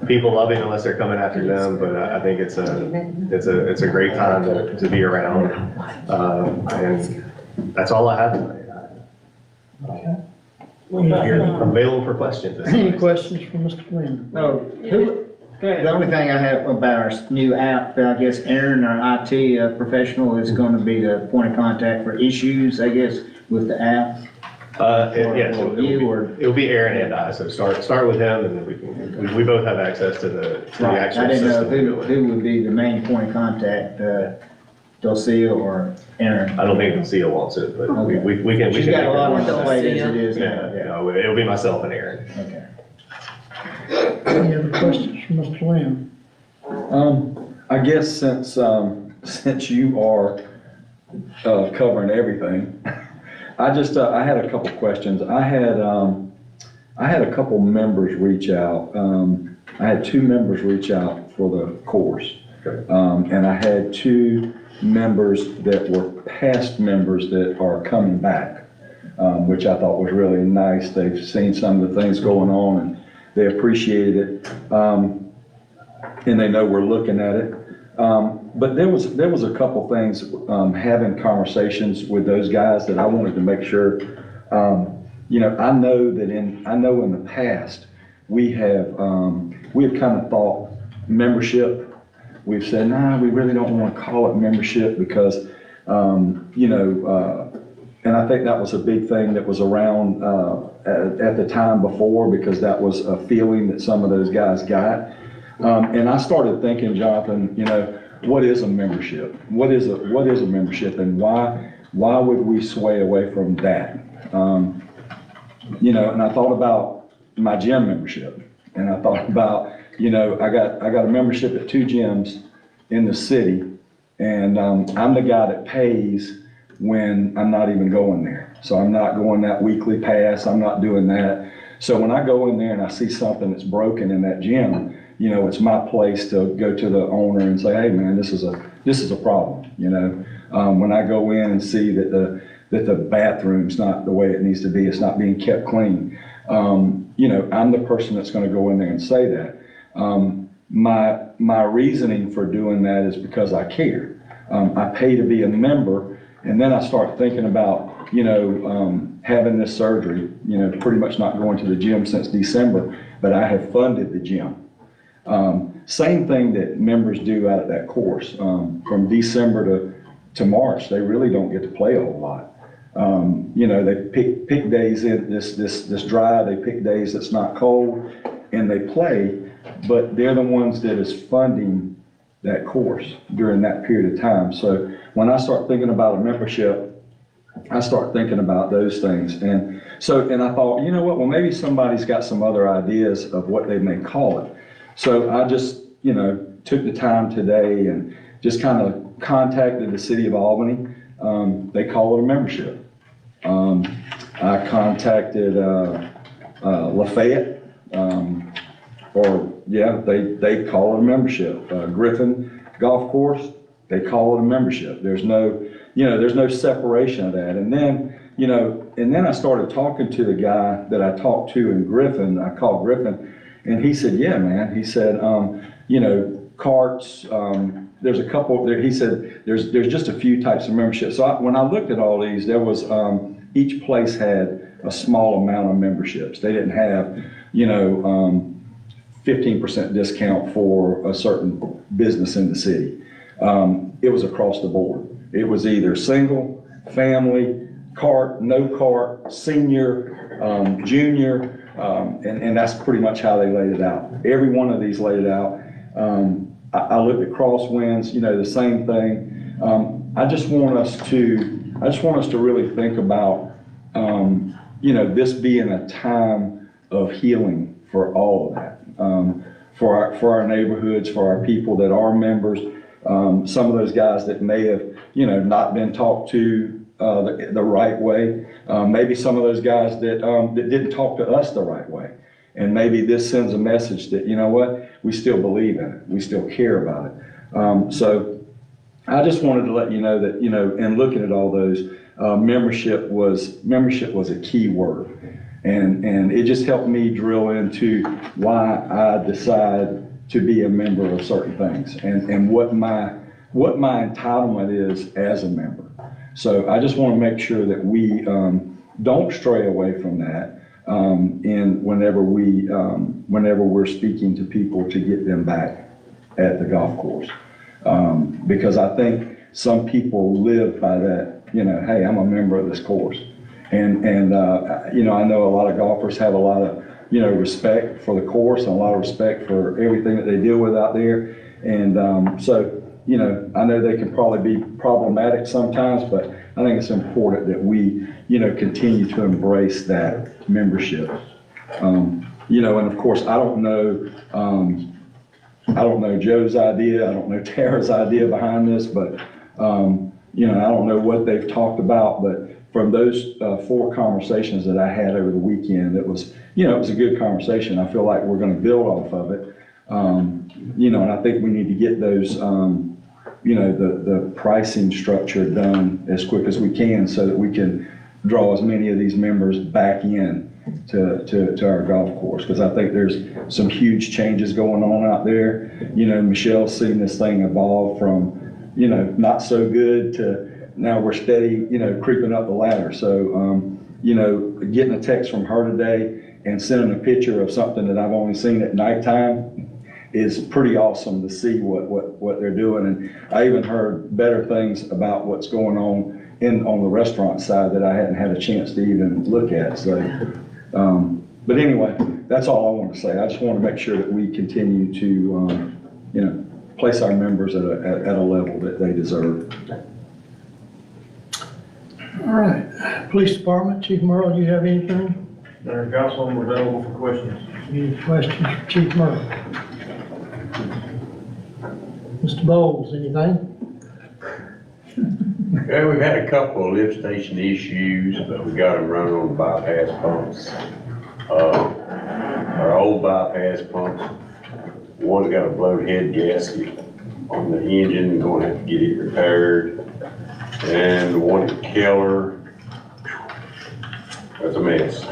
people love it unless they're coming after them, but I think it's a great time to be around. And that's all I have tonight. I'm available for questions. Any questions for Mr. Quinn? No, the only thing I have about our new app, I guess Aaron, our IT professional, is going to be the point of contact for issues, I guess, with the app. Yes, it'll be Aaron and I, so start with him, and then we both have access to the Right, actual I didn't know system. who would be the main point of contact, Dulcia or Aaron. I don't think Lucia wants it, but Okay. we can. She's got a lot on the plate as Dulcia. it is now. Yeah, it'll be myself and Aaron. Okay. Any other questions for Mr. Lynn? I guess since you are covering everything, I had a couple questions. I had a couple members reach out. I had 2 members reach out for the course. Okay. And I had 2 members that were past members that are coming back, which I thought was really nice. They've seen some of the things going on and they appreciated it. And they know we're looking at it. But there was a couple things, having conversations with those guys that I wanted to make sure, I know in the past, we have kind of thought membership. We've said, nah, we really don't want to call it membership because, and I think that was a big thing that was around at the time before, because that was a feeling that some of those guys got. And I started thinking, Jonathan, what is a membership? What is a membership, and why would we sway away from that? And I thought about my gym membership, and I thought about, I got a membership at 2 gyms in the city, and I'm the guy that pays when I'm not even going there. So I'm not going that weekly pass, I'm not doing that. So when I go in there and I see something that's broken in that gym, it's my place to go to the owner and say, hey man, this is a problem, when I go in and see that the bathroom's not the way it needs to be, it's not being kept clean. I'm the person that's gonna go in there and say that. My reasoning for doing that is because I care. I pay to be a member, and then I start thinking about, having this surgery, pretty much not going to the gym since December, but I have funded the gym. Same thing that members do out at that course. From December to March, they really don't get to play a whole lot. They pick days in this dry, they pick days that's not cold, and they play, but they're the ones that is funding that course during that period of time. So when I start thinking about a membership, I start thinking about those things. And I thought, well, maybe somebody's got some other ideas of what they may call it. So I just, took the time today and just kind of contacted the city of Albany. They call it a membership. I contacted Lafayette, they call it a membership. Griffin Golf Course, they call it a membership. There's no separation of that. And then, you know, and then I started talking to the guy that I talked to in Griffin. I called Griffin, and he said, yeah, man. He said, you know, carts, there's a couple there. He said, there's just a few types of membership. So when I looked at all these, there was, each place had a small amount of memberships. They didn't have, you know, 15% discount for a certain business in the city. It was across the board. It was either single, family, cart, no cart, senior, junior, and that's pretty much how they laid it out. Every one of these laid it out. I looked at Crosswinds, you know, the same thing. I just want us to really think about, you know, this being a time of healing for all of that. For our neighborhoods, for our people that are members, some of those guys that may have, you know, not been talked to the right way. Maybe some of those guys that didn't talk to us the right way. And maybe this sends a message that, you know what, we still believe in it. We still care about it. So I just wanted to let you know that, you know, in looking at all those, membership was a key word. And it just helped me drill into why I decide to be a member of certain things and what my entitlement is as a member. So I just want to make sure that we don't stray away from that whenever we're speaking to people to get them back at the golf course. Because I think some people live by that, you know, hey, I'm a member of this course. And you know, I know a lot of golfers have a lot of, you know, respect for the course and a lot of respect for everything that they deal with out there. And so, you know, I know they can probably be problematic sometimes, but I think it's important that we, you know, continue to embrace that membership. You know, and of course, I don't know Joe's idea, I don't know Tara's idea behind this, but, you know, I don't know what they've talked about, but from those 4 conversations that I had over the weekend, it was, you know, it was a good conversation. I feel like we're going to build off of it. You know, and I think we need to get those, you know, the pricing structure done as quick as we can so that we can draw as many of these members back in to our golf course. Because I think there's some huge changes going on out there. You know, Michelle's seen this thing evolve from, you know, not so good to now we're steady, you know, creeping up the ladder. So, you know, getting a text from her today and sending a picture of something that I've only seen at nighttime is pretty awesome to see what they're doing. And I even heard better things about what's going on on the restaurant side that I hadn't had a chance to even look at. So, but anyway, that's all I want to say. I just want to make sure that we continue to, you know, place our members at a level that they deserve. All right, Police Department, Chief Merle, do you have anything? Mayor Council, I'm available for questions. Any questions for Chief Merle? Mr. Bowles, anything? Well, we've had a couple of lift station issues, but we got them running on the bypass pumps. Our old bypass pumps, one's got a blowed head gasket on the engine, gonna have to get it repaired. And the one at Keller, that's a mess.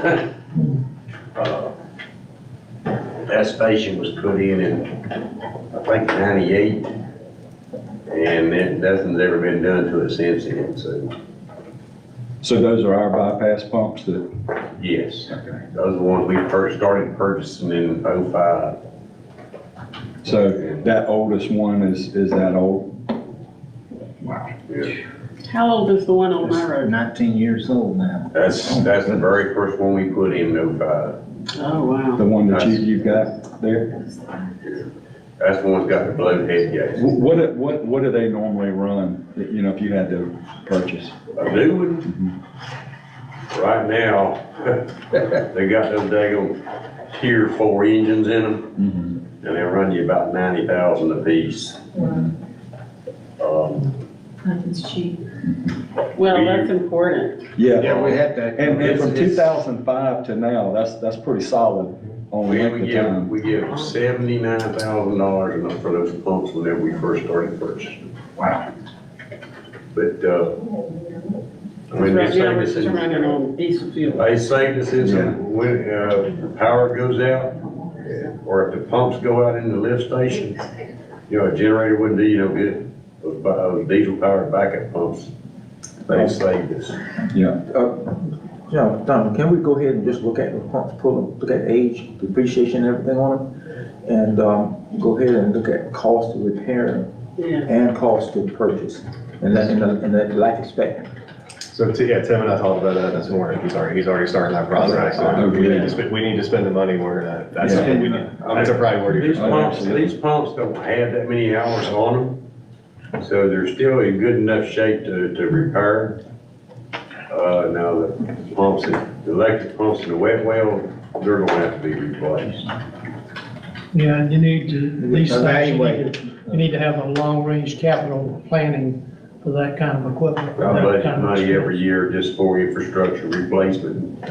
That station was put in I think 98, and nothing's ever been done to it since then, so. So those are our bypass pumps that? Yes, Okay. those are the ones we first started purchasing in '05. So that oldest one is that old? Wow. Yeah. How old is the one on my road? 19 years old now. That's the very first one we put in '05. Oh, wow. The one that you've got there? That's the one that's got the blowed head gasket. What do they normally run, you know, if you had to purchase? A new one? Right now, they got those daggone Tier 4 engines in them, and they run you about 90,000 a piece. Nothing's cheap. Well, that's important. Yeah, we had to. and from 2005 to now, that's pretty solid on the length of time. We give $79,000 for those pumps whenever we first started purchasing. Wow. But, I mean, Right they now, saved we're us just running in, on diesel fuel. they saved us in some, when, the power goes out, or if the pumps go out in the lift station, you know, a generator wouldn't do you no good. Those diesel powered backup pumps, they saved us. Yeah. Yeah, Don, can we go ahead and just look at the pumps, look at age, depreciation, and everything on them? And, go ahead and look at cost to repair Yeah. and cost to purchase, and that life expectancy. So, yeah, Tim and I talked about that this morning. He's already starting that process. So we need to spend the money where that's what we need. That's a priority. These pumps don't have that many hours on them, so they're still in good enough shape to repair. Now the pumps, the electric pumps in the wet well, they're gonna have to be replaced. Yeah, and you need to, these things, Evaluate. you need to have a long-range capital planning for that kind of equipment. I that budget kind of money expense. every year just for infrastructure replacement,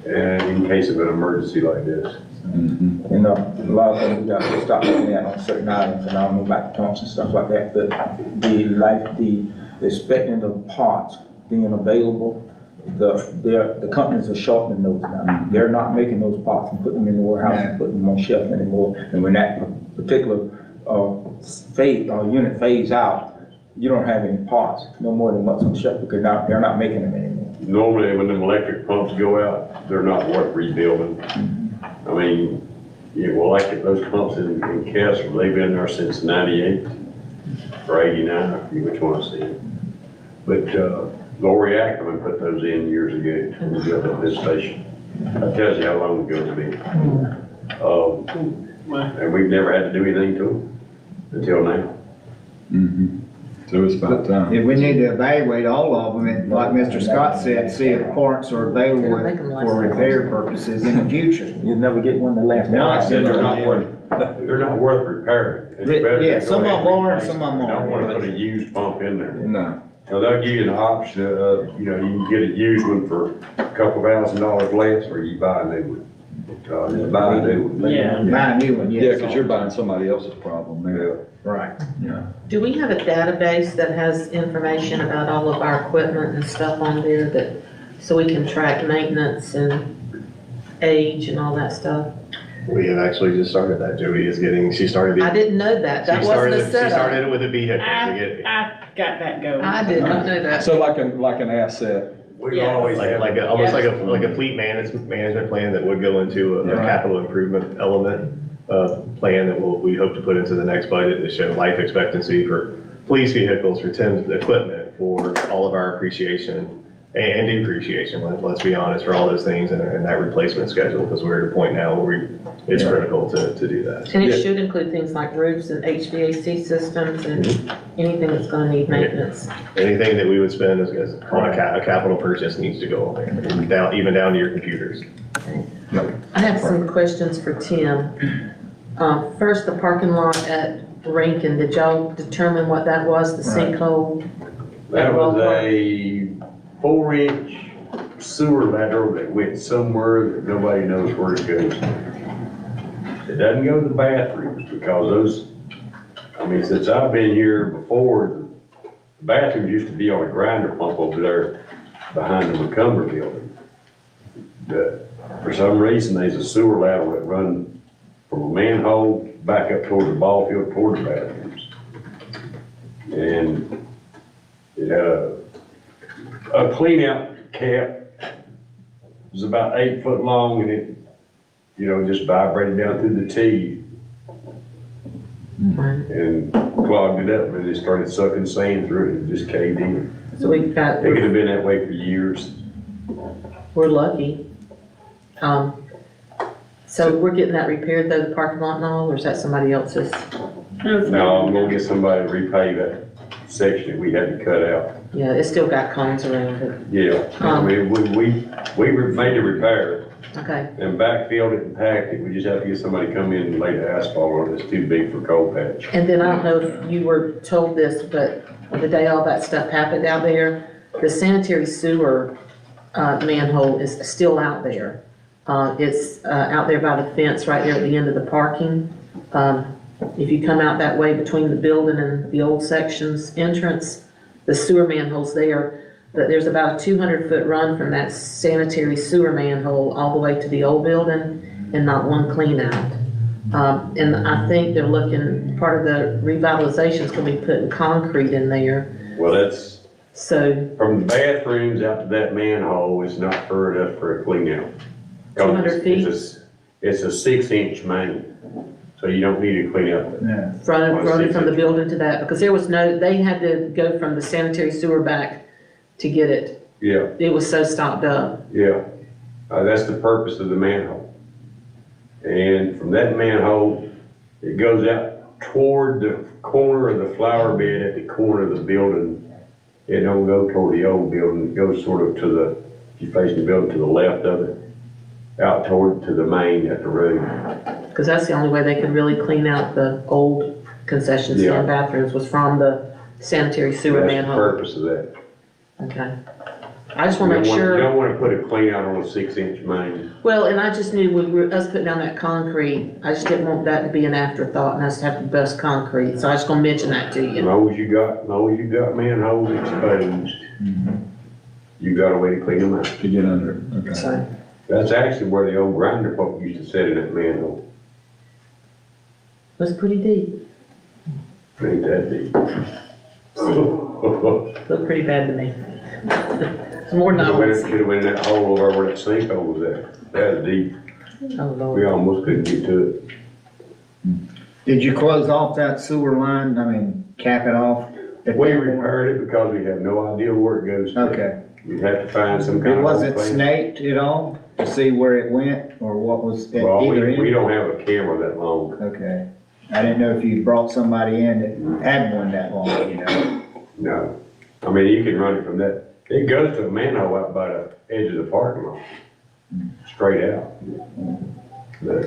and in case of an emergency like this. Mhm. And, a lot of things we got to stop looking at on certain items, and I don't know about the pumps and stuff like that, but the expecting the parts being available, the companies are shortening those now. They're not making those parts and putting them in the warehouse and putting them on shelf anymore. And when that particular, unit fades out, you don't have any parts, no more than what's on shelf, because now they're not making them anymore. Normally, when them electric pumps go out, they're not worth rebuilding. I mean, well, like those pumps in Castle, they've been there since 98 or 89, I forget which one I see. But, Lori Ackerman put those in years ago, when we built up this station. That tells you how long ago it's been. And we've never had to do anything to them until now. Mhm. So it's about time. If we need to evaluate all of them, and like Mr. Scott said, see if parts are available for repair purposes in the future. You'll never get one that lasts. No, I said They're not worth repairing. It's better to Yeah, go some ahead of them and are, and replace some of them them. You don't wanna aren't. put a used pump in there. No. So they'll give you an option of, you know, you can get a used one for a couple $1,000 less, or you buy a new one. Just buy a new one. Yeah. Buy a new one, yes. Yeah, because you're buying somebody else's problem. Yeah. Right. Yeah. Do we have a database that has information about all of our equipment and stuff on there that, so we can track maintenance and age and all that stuff? We have actually just started that. Jody is getting, she started. I didn't know that. That wasn't a She setup. started it with a vehicle to get, I got that going. I did not know that. So like an asset. We've Yeah. always had. almost like a fleet management plan that would go into a capital improvement element, plan that we hope to put into the next budget to show life expectancy for police vehicles, for Tim's equipment, for all of our appreciation and depreciation, let's be honest, for all those things and that replacement schedule, because we're at a point now where it's critical to do that. And it should include things like roofs and HVAC systems and anything that's gonna need maintenance. Anything that we would spend as on a capital purchase needs to go on there, even down to your computers. I have some questions for Tim. First, the parking lot at Rankin, did y'all determine what that was, the sinkhole? That was a 4-inch sewer lateral that went somewhere that nobody knows where it goes. It doesn't go to the bathrooms because those, I mean, since I've been here before, the bathrooms used to be on a grinder pump over there behind the McCumber building. But for some reason, there's a sewer lateral that runs from a manhole back up toward the ball field, toward the bathrooms. And it had a clean out cap. It was about 8 foot long, and it, you know, just vibrated down through the T and clogged it up, and it started sucking sand through it, and just caved in. So we've got, It could have been that way for years. we're lucky. So we're getting that repaired though, the parking lot and all, or is that somebody else's? Now, I'm gonna get somebody to repave that section that we had to cut out. Yeah, it's still got cones around it. Yeah, I mean, we made the repair Okay. and backfilled it and packed it. We just have to get somebody to come in and lay the asphalt on it. It's too big for cold patch. And then I don't know if you were told this, but the day all that stuff happened out there, the sanitary sewer manhole is still out there. It's out there by the fence right there at the end of the parking. If you come out that way between the building and the old sections entrance, the sewer manhole's there. But there's about a 200-foot run from that sanitary sewer manhole all the way to the old building and not one clean out. And I think they're looking, part of the revitalization is gonna be putting concrete in there. Well, that's, So from the bathrooms out to that manhole, it's not far enough for a clean out. 200 feet? It's a 6-inch main, so you don't need to clean out that. running from the building to that, because there was no, they had to go from the sanitary sewer back to get it. Yeah, It was so stopped up. yeah. That's the purpose of the manhole. And from that manhole, it goes out toward the corner of the flower bed at the corner of the building. It don't go toward the old building, it goes sort of to the, if you face the building to the left of it, out toward to the main at the road. Because that's the only way they could really clean out the old concession Yeah. stand bathrooms was from the sanitary sewer That's the manhole. purpose of that. Okay. I just wanna make You sure, don't wanna put a clean out on a 6-inch main. well, and I just knew with us putting down that concrete, I just didn't want that to be an afterthought and us to have to bust concrete, so I was gonna mention that to As you. long as you got manholes exposed, you got a way to clean them out. To get under it, okay. So, That's actually where the old grinder pump used to sit in that manhole. it was pretty deep, Ain't that deep. looked pretty bad to me. It's more than I Could was. have went in that hole over where that sinkhole was at. That was deep. Oh, Lord. We almost couldn't get to it. Did you close off that sewer line? I mean, cap it off? We repaired it because we have no idea where it goes to. Okay. You'd have to find some kind It of. wasn't old place. snaked at all to see where it went or what was at Well, either we end? don't have a camera that long. Okay. I didn't know if you brought somebody in that had one that long, you know? No. I mean, you can run it from that. It goes to a manhole out by the edge of the parking lot. Straight out. But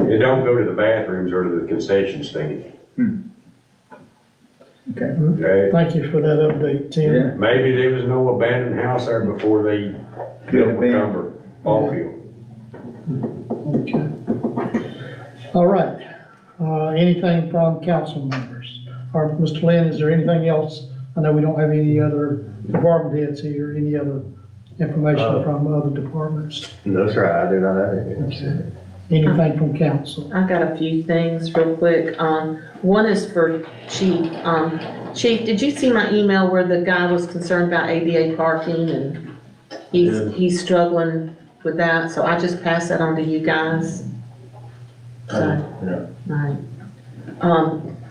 it don't go to the bathrooms or to the concession stand. Okay. Okay? Thank you for that update, Tim. Yeah. Maybe there was no abandoned house there before they built have been. McCumber ball field. Okay. All right. Anything from council members? Or Mr. Lynn, is there anything else? I know we don't have any other department heads here, any other information from other departments? No, sir, I do not have anything. Okay. Anything from council? I've got a few things real quick. One is for Chief. Chief, did you see my email where the guy was concerned about ADA parking and he's struggling with that? So I just passed that on to you guys. So, right.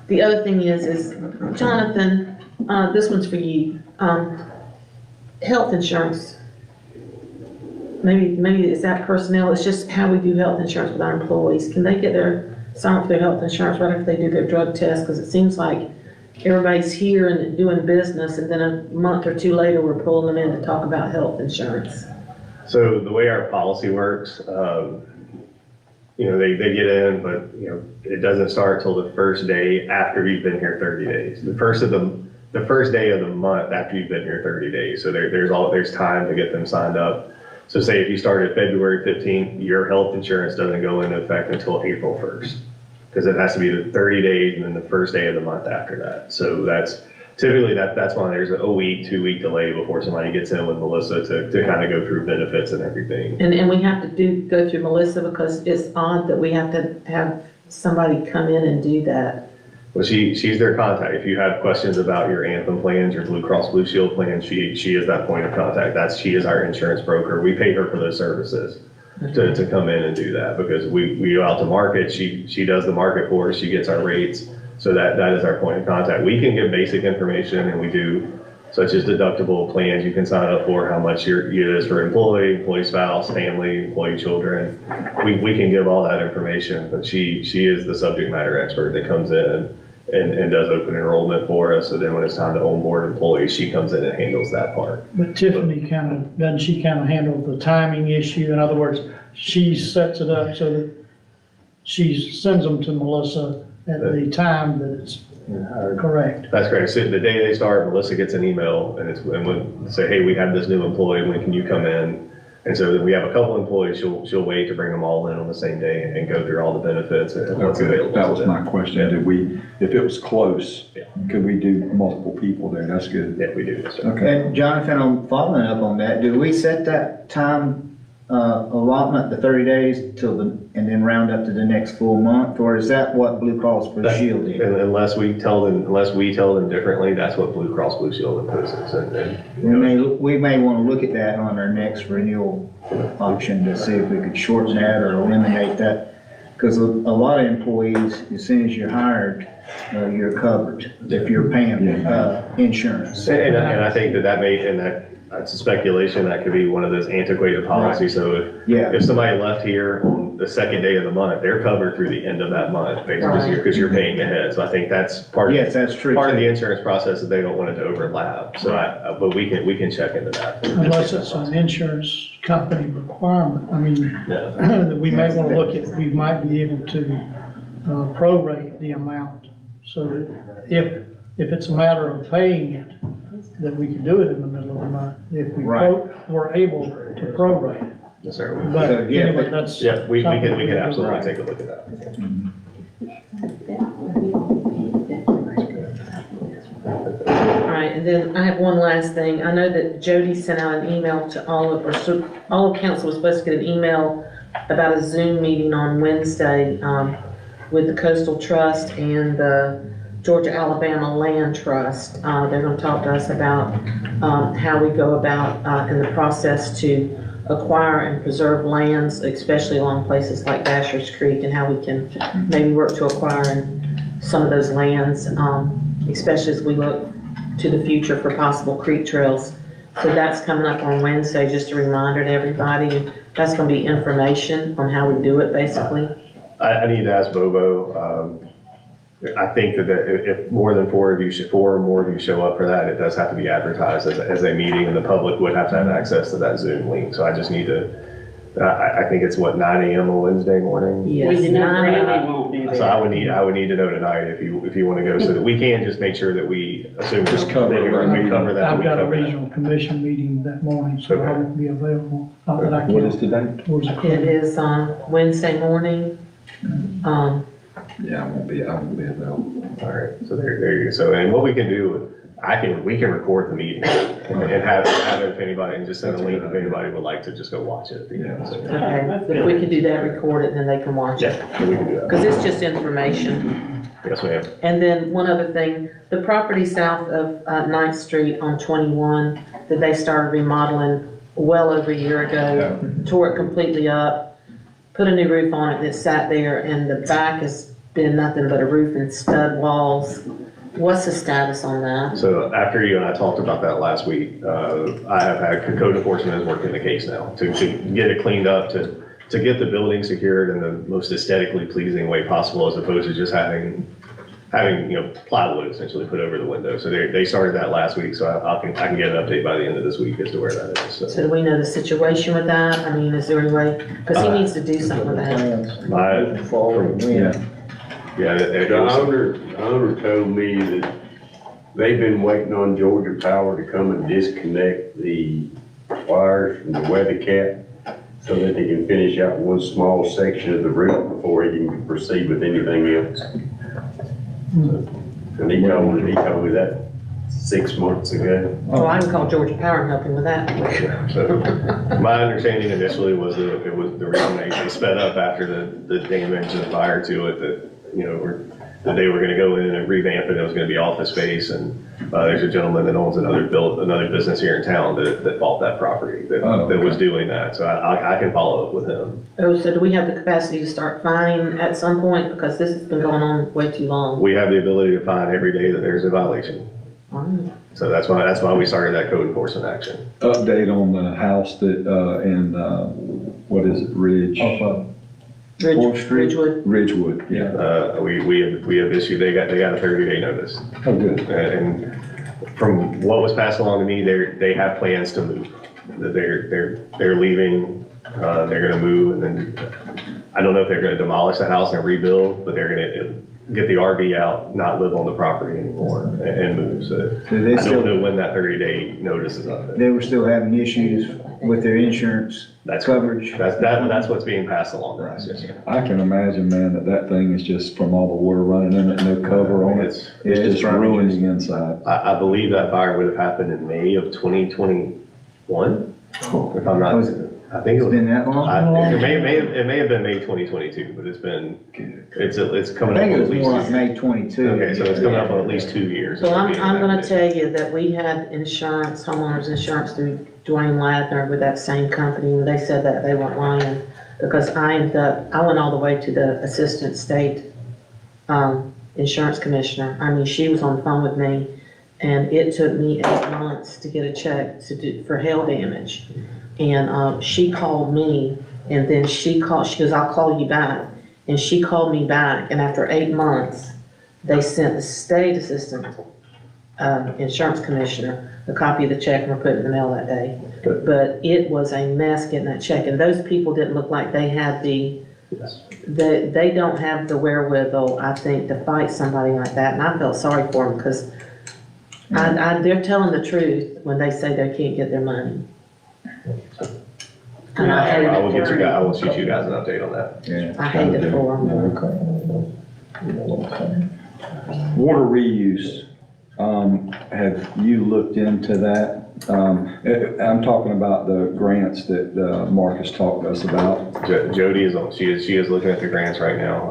The other thing is Jonathan, this one's for you. Health insurance. Maybe it's that personnel, it's just how we do health insurance with our employees. Can they get sign up for their health insurance right after they do their drug test? Because it seems like everybody's here and doing business, and then a month or two later, we're pulling them in to talk about health insurance. So the way our policy works, they get in, but, it doesn't start till the first day after you've been here 30 days. The first day of the month after you've been here 30 days. So there's time to get them signed up. So say if you started February 15th, your health insurance doesn't go into effect until April 1st. Because it has to be the 30 days and then the first day of the month after that. So that's typically that's why there's a 2-week delay before somebody gets in with Melissa to kind of go through benefits and everything. And we have to go through Melissa because it's odd that we have to have somebody come in and do that. Well, she's their contact. If you have questions about your Anthem plans, your Blue Cross Blue Shield plans, she is that point of contact. She is our insurance broker. We pay her for those services to come in and do that because we go out to market. She does the market for us. She gets our rates. So that is our point of contact. We can give basic information and we do such as deductible plans you can sign up for, how much it is for employee spouse, family, employee children. We can give all that information, but she is the subject matter expert that comes in and does open enrollment for us. So then when it's time to onboard employees, she comes in and handles that part. But Tiffany doesn't she handle the timing issue? In other words, she sets it up so that she sends them to Melissa at the time that it's correct. That's correct. So the day they start, Melissa gets an email and we say, hey, we have this new employee. When can you come in? And so we have a couple employees, she'll wait to bring them all in on the same day and go through all the benefits and what's available. That to was them. my question. Did we, if it was close, Yeah. could we do multiple people there? That's good. Yeah, we do, yes, sir. Okay. And Jonathan, I'm following up on that, do we set that time allotment, the 30 days and then round up to the next full month? Or is that what Blue Cross Blue Shield did? And unless we tell them differently, that's what Blue Cross Blue Shield imposes. And, you know, We may want to look at that on our next renewal option to see if we could shorten that or eliminate that. Because a lot of employees, as soon as you're hired, you're covered if you're paying insurance. And I think that's a speculation, that could be one of those antiquated policies. So if somebody left here on the second day of the month, they're covered through the end of that month, basically, because you're paying ahead. So I think that's part of. Yes, that's true. Part of the insurance process that they don't want it to overlap. So but we can check into that. Unless it's an insurance company requirement, I mean, Yeah. we may want to look at, we might be able to prorate the amount. So that if it's a matter of paying it, that we can do it in the middle of the month. If we're able to prorate it. Yes, sir. But anyway, that's. Yeah, we can something do. absolutely take a look at that. All right, and then I have one last thing. I know that Jody sent out an email to all of council was supposed to get an email about a Zoom meeting on Wednesday, with the Coastal Trust and the Georgia Alabama Land Trust. They're gonna talk to us about, how we go about, in the process to acquire and preserve lands, especially along places like Basher's Creek, and how we can maybe work to acquire some of those lands, especially as we look to the future for possible creek trails. So that's coming up on Wednesday, just a reminder to everybody. That's gonna be information on how we do it, basically. I need to ask Bobo. I think that if more than four or more of you show up for that, it does have to be advertised as a meeting, and the public would have to have access to that Zoom link. So I just need to, I think it's 9 a.m. on Wednesday morning? Yes. We really won't be there. So I would need to know tonight if you want to go, so that we can just make sure that we assume. Just cover it. We cover that. I've we got a cover that. regional commission meeting that morning, so I won't be available. Not that I What is can, today? towards the It close. is on Wednesday morning. Yeah, I won't be available. All right, so there you go. So, and what we can do, we can record the meeting and have it if anybody, and just send a link if anybody would like to just go watch it. So, Okay, if we can do that, record it, then they can watch it. yeah, we can do that. Because it's just information. Yes, ma'am. And then one other thing, the property south of 9th Street on 21 that they started remodeling well over a year ago, tore it completely up, put a new roof on it, and it sat there, and the back has been nothing but a roof and stud walls. What's the status on that? So after you and I talked about that last week, I have had code enforcement is working the case now to get it cleaned up, to get the building secured in the most aesthetically pleasing way possible, as opposed to just having plywood essentially put over the window. So they started that last week, so I can get an update by the end of this week as to where that is. So do we know the situation with that? I mean, is there any way, because he needs to do something with that. The owner told me that they've been waiting on Georgia Power to come and disconnect the wires from the weather cap so that they can finish out one small section of the roof before he can proceed with anything else. And he told me that 6 months ago. Well, I can call Georgia Power and help him with that. So my understanding initially was that it was the reason they sped up after the damage and the fire to it, that they were going to go in and revamp it. It was going to be office space, and there's a gentleman that owns another business here in town that bought that property that was doing that. So I can follow up with him. Oh, so do we have the capacity to start fining at some point? Because this has been going on way too long. We have the ability to fine every day that there's a violation. So that's why we started that code enforcement action. Update on the house that, what is it, Ridgewood, yeah. We have issued, they got a 30-day notice. Oh, good. And from what was passed along to me, they have plans to move. That they're leaving, they're gonna move, and then I don't know if they're gonna demolish the house and rebuild, but they're gonna get the RV out, not live on the property anymore and move. So So they I still, don't know when that 30-day notice is up. they were still having issues with their insurance That's coverage. That's what's being passed along to us. Yes, sir. I can imagine, man, that thing is just from all the water running in it, no cover on it. It's- It's it's just probably ruining inside. I believe that fire would have happened in May of 2021, if I'm not, I think it It's was. been that long? It may have been May 2022, but it's coming I up think on it at was more like least. May 22. Okay, so it's coming up on at least 2 years. Well, I'm gonna tell you that we had insurance, homeowners insurance through Dwayne Ladner with that same company, and they said that they weren't lying. Because I went all the way to the assistant state, insurance commissioner. I mean, she was on the phone with me, and it took me 8 months to get a check for hail damage. And, she called me, and then she goes, I'll call you back. And she called me back, and after 8 months, they sent the state assistant, insurance commissioner a copy of the check and were put it in the mail that day. But it was a mess getting that check, and those people didn't look like they had they don't have the wherewithal, I think, to fight somebody like that, and I felt sorry for them, because they're telling the truth when they say they can't get their money. And I hate I will it for I them. will shoot you guys an update on that. Yeah. I hate it for them. Water reuse, have you looked into that? I'm talking about the grants that Marcus talked to us about. Jody is she is looking at the grants right now.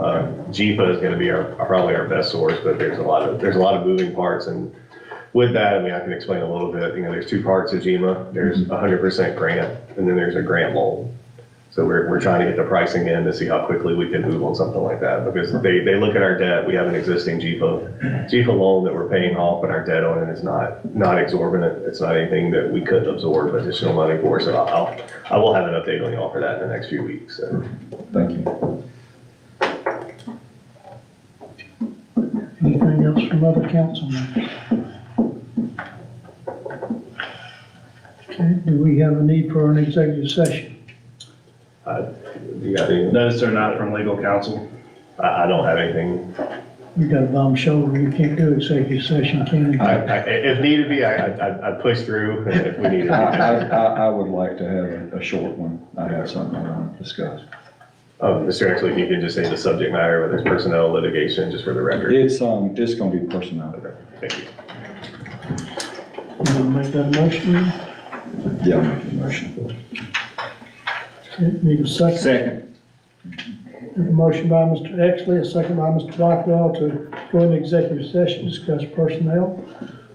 JEPA is gonna be probably our best source, but there's a lot of moving parts, and with that, I mean, I can explain a little bit. There's two parts of JEMA. There's 100% grant, and then there's a grant loan. So we're trying to get the pricing in to see how quickly we can move on something like that, because they look at our debt. We have an existing JEPA loan that we're paying off, but our debt on it is not exorbitant. It's not anything that we couldn't absorb additional money for. So I will have an update on y'all for that in the next few weeks. So. Thank you. Anything else from other council members? Okay, do we have a need for an executive session? You got any? No, sir, not from legal counsel. I don't have anything. You got a bum shoulder, you can't do executive session, can you? If needed be, I'd push through if we need it. I would like to have a short one. I have something I want to discuss. Mr. Exley, if you could just say the subject matter, whether it's personnel, litigation, just for the record. It's gonna be personnel. Thank you. You wanna make that a motion? Yeah, I'll make the motion. Okay, need a second? Second. A motion by Mr. Exley, a second by Mr. Blackwell to go into executive session, discuss personnel.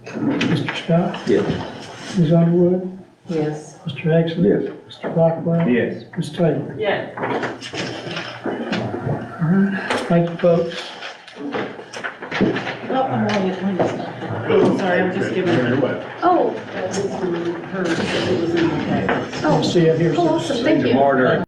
Mr. Scott? Yes. Ms. Underwood? Yes. Mr. Exley? Yes. Mr. Blackwell? Yes. Ms. Taylor? Yeah. All right, thank you, folks. Oh, I'm waiting. Sorry, I'm just giving her. Oh, Her, it was in the packet. See you here. awesome, thank you.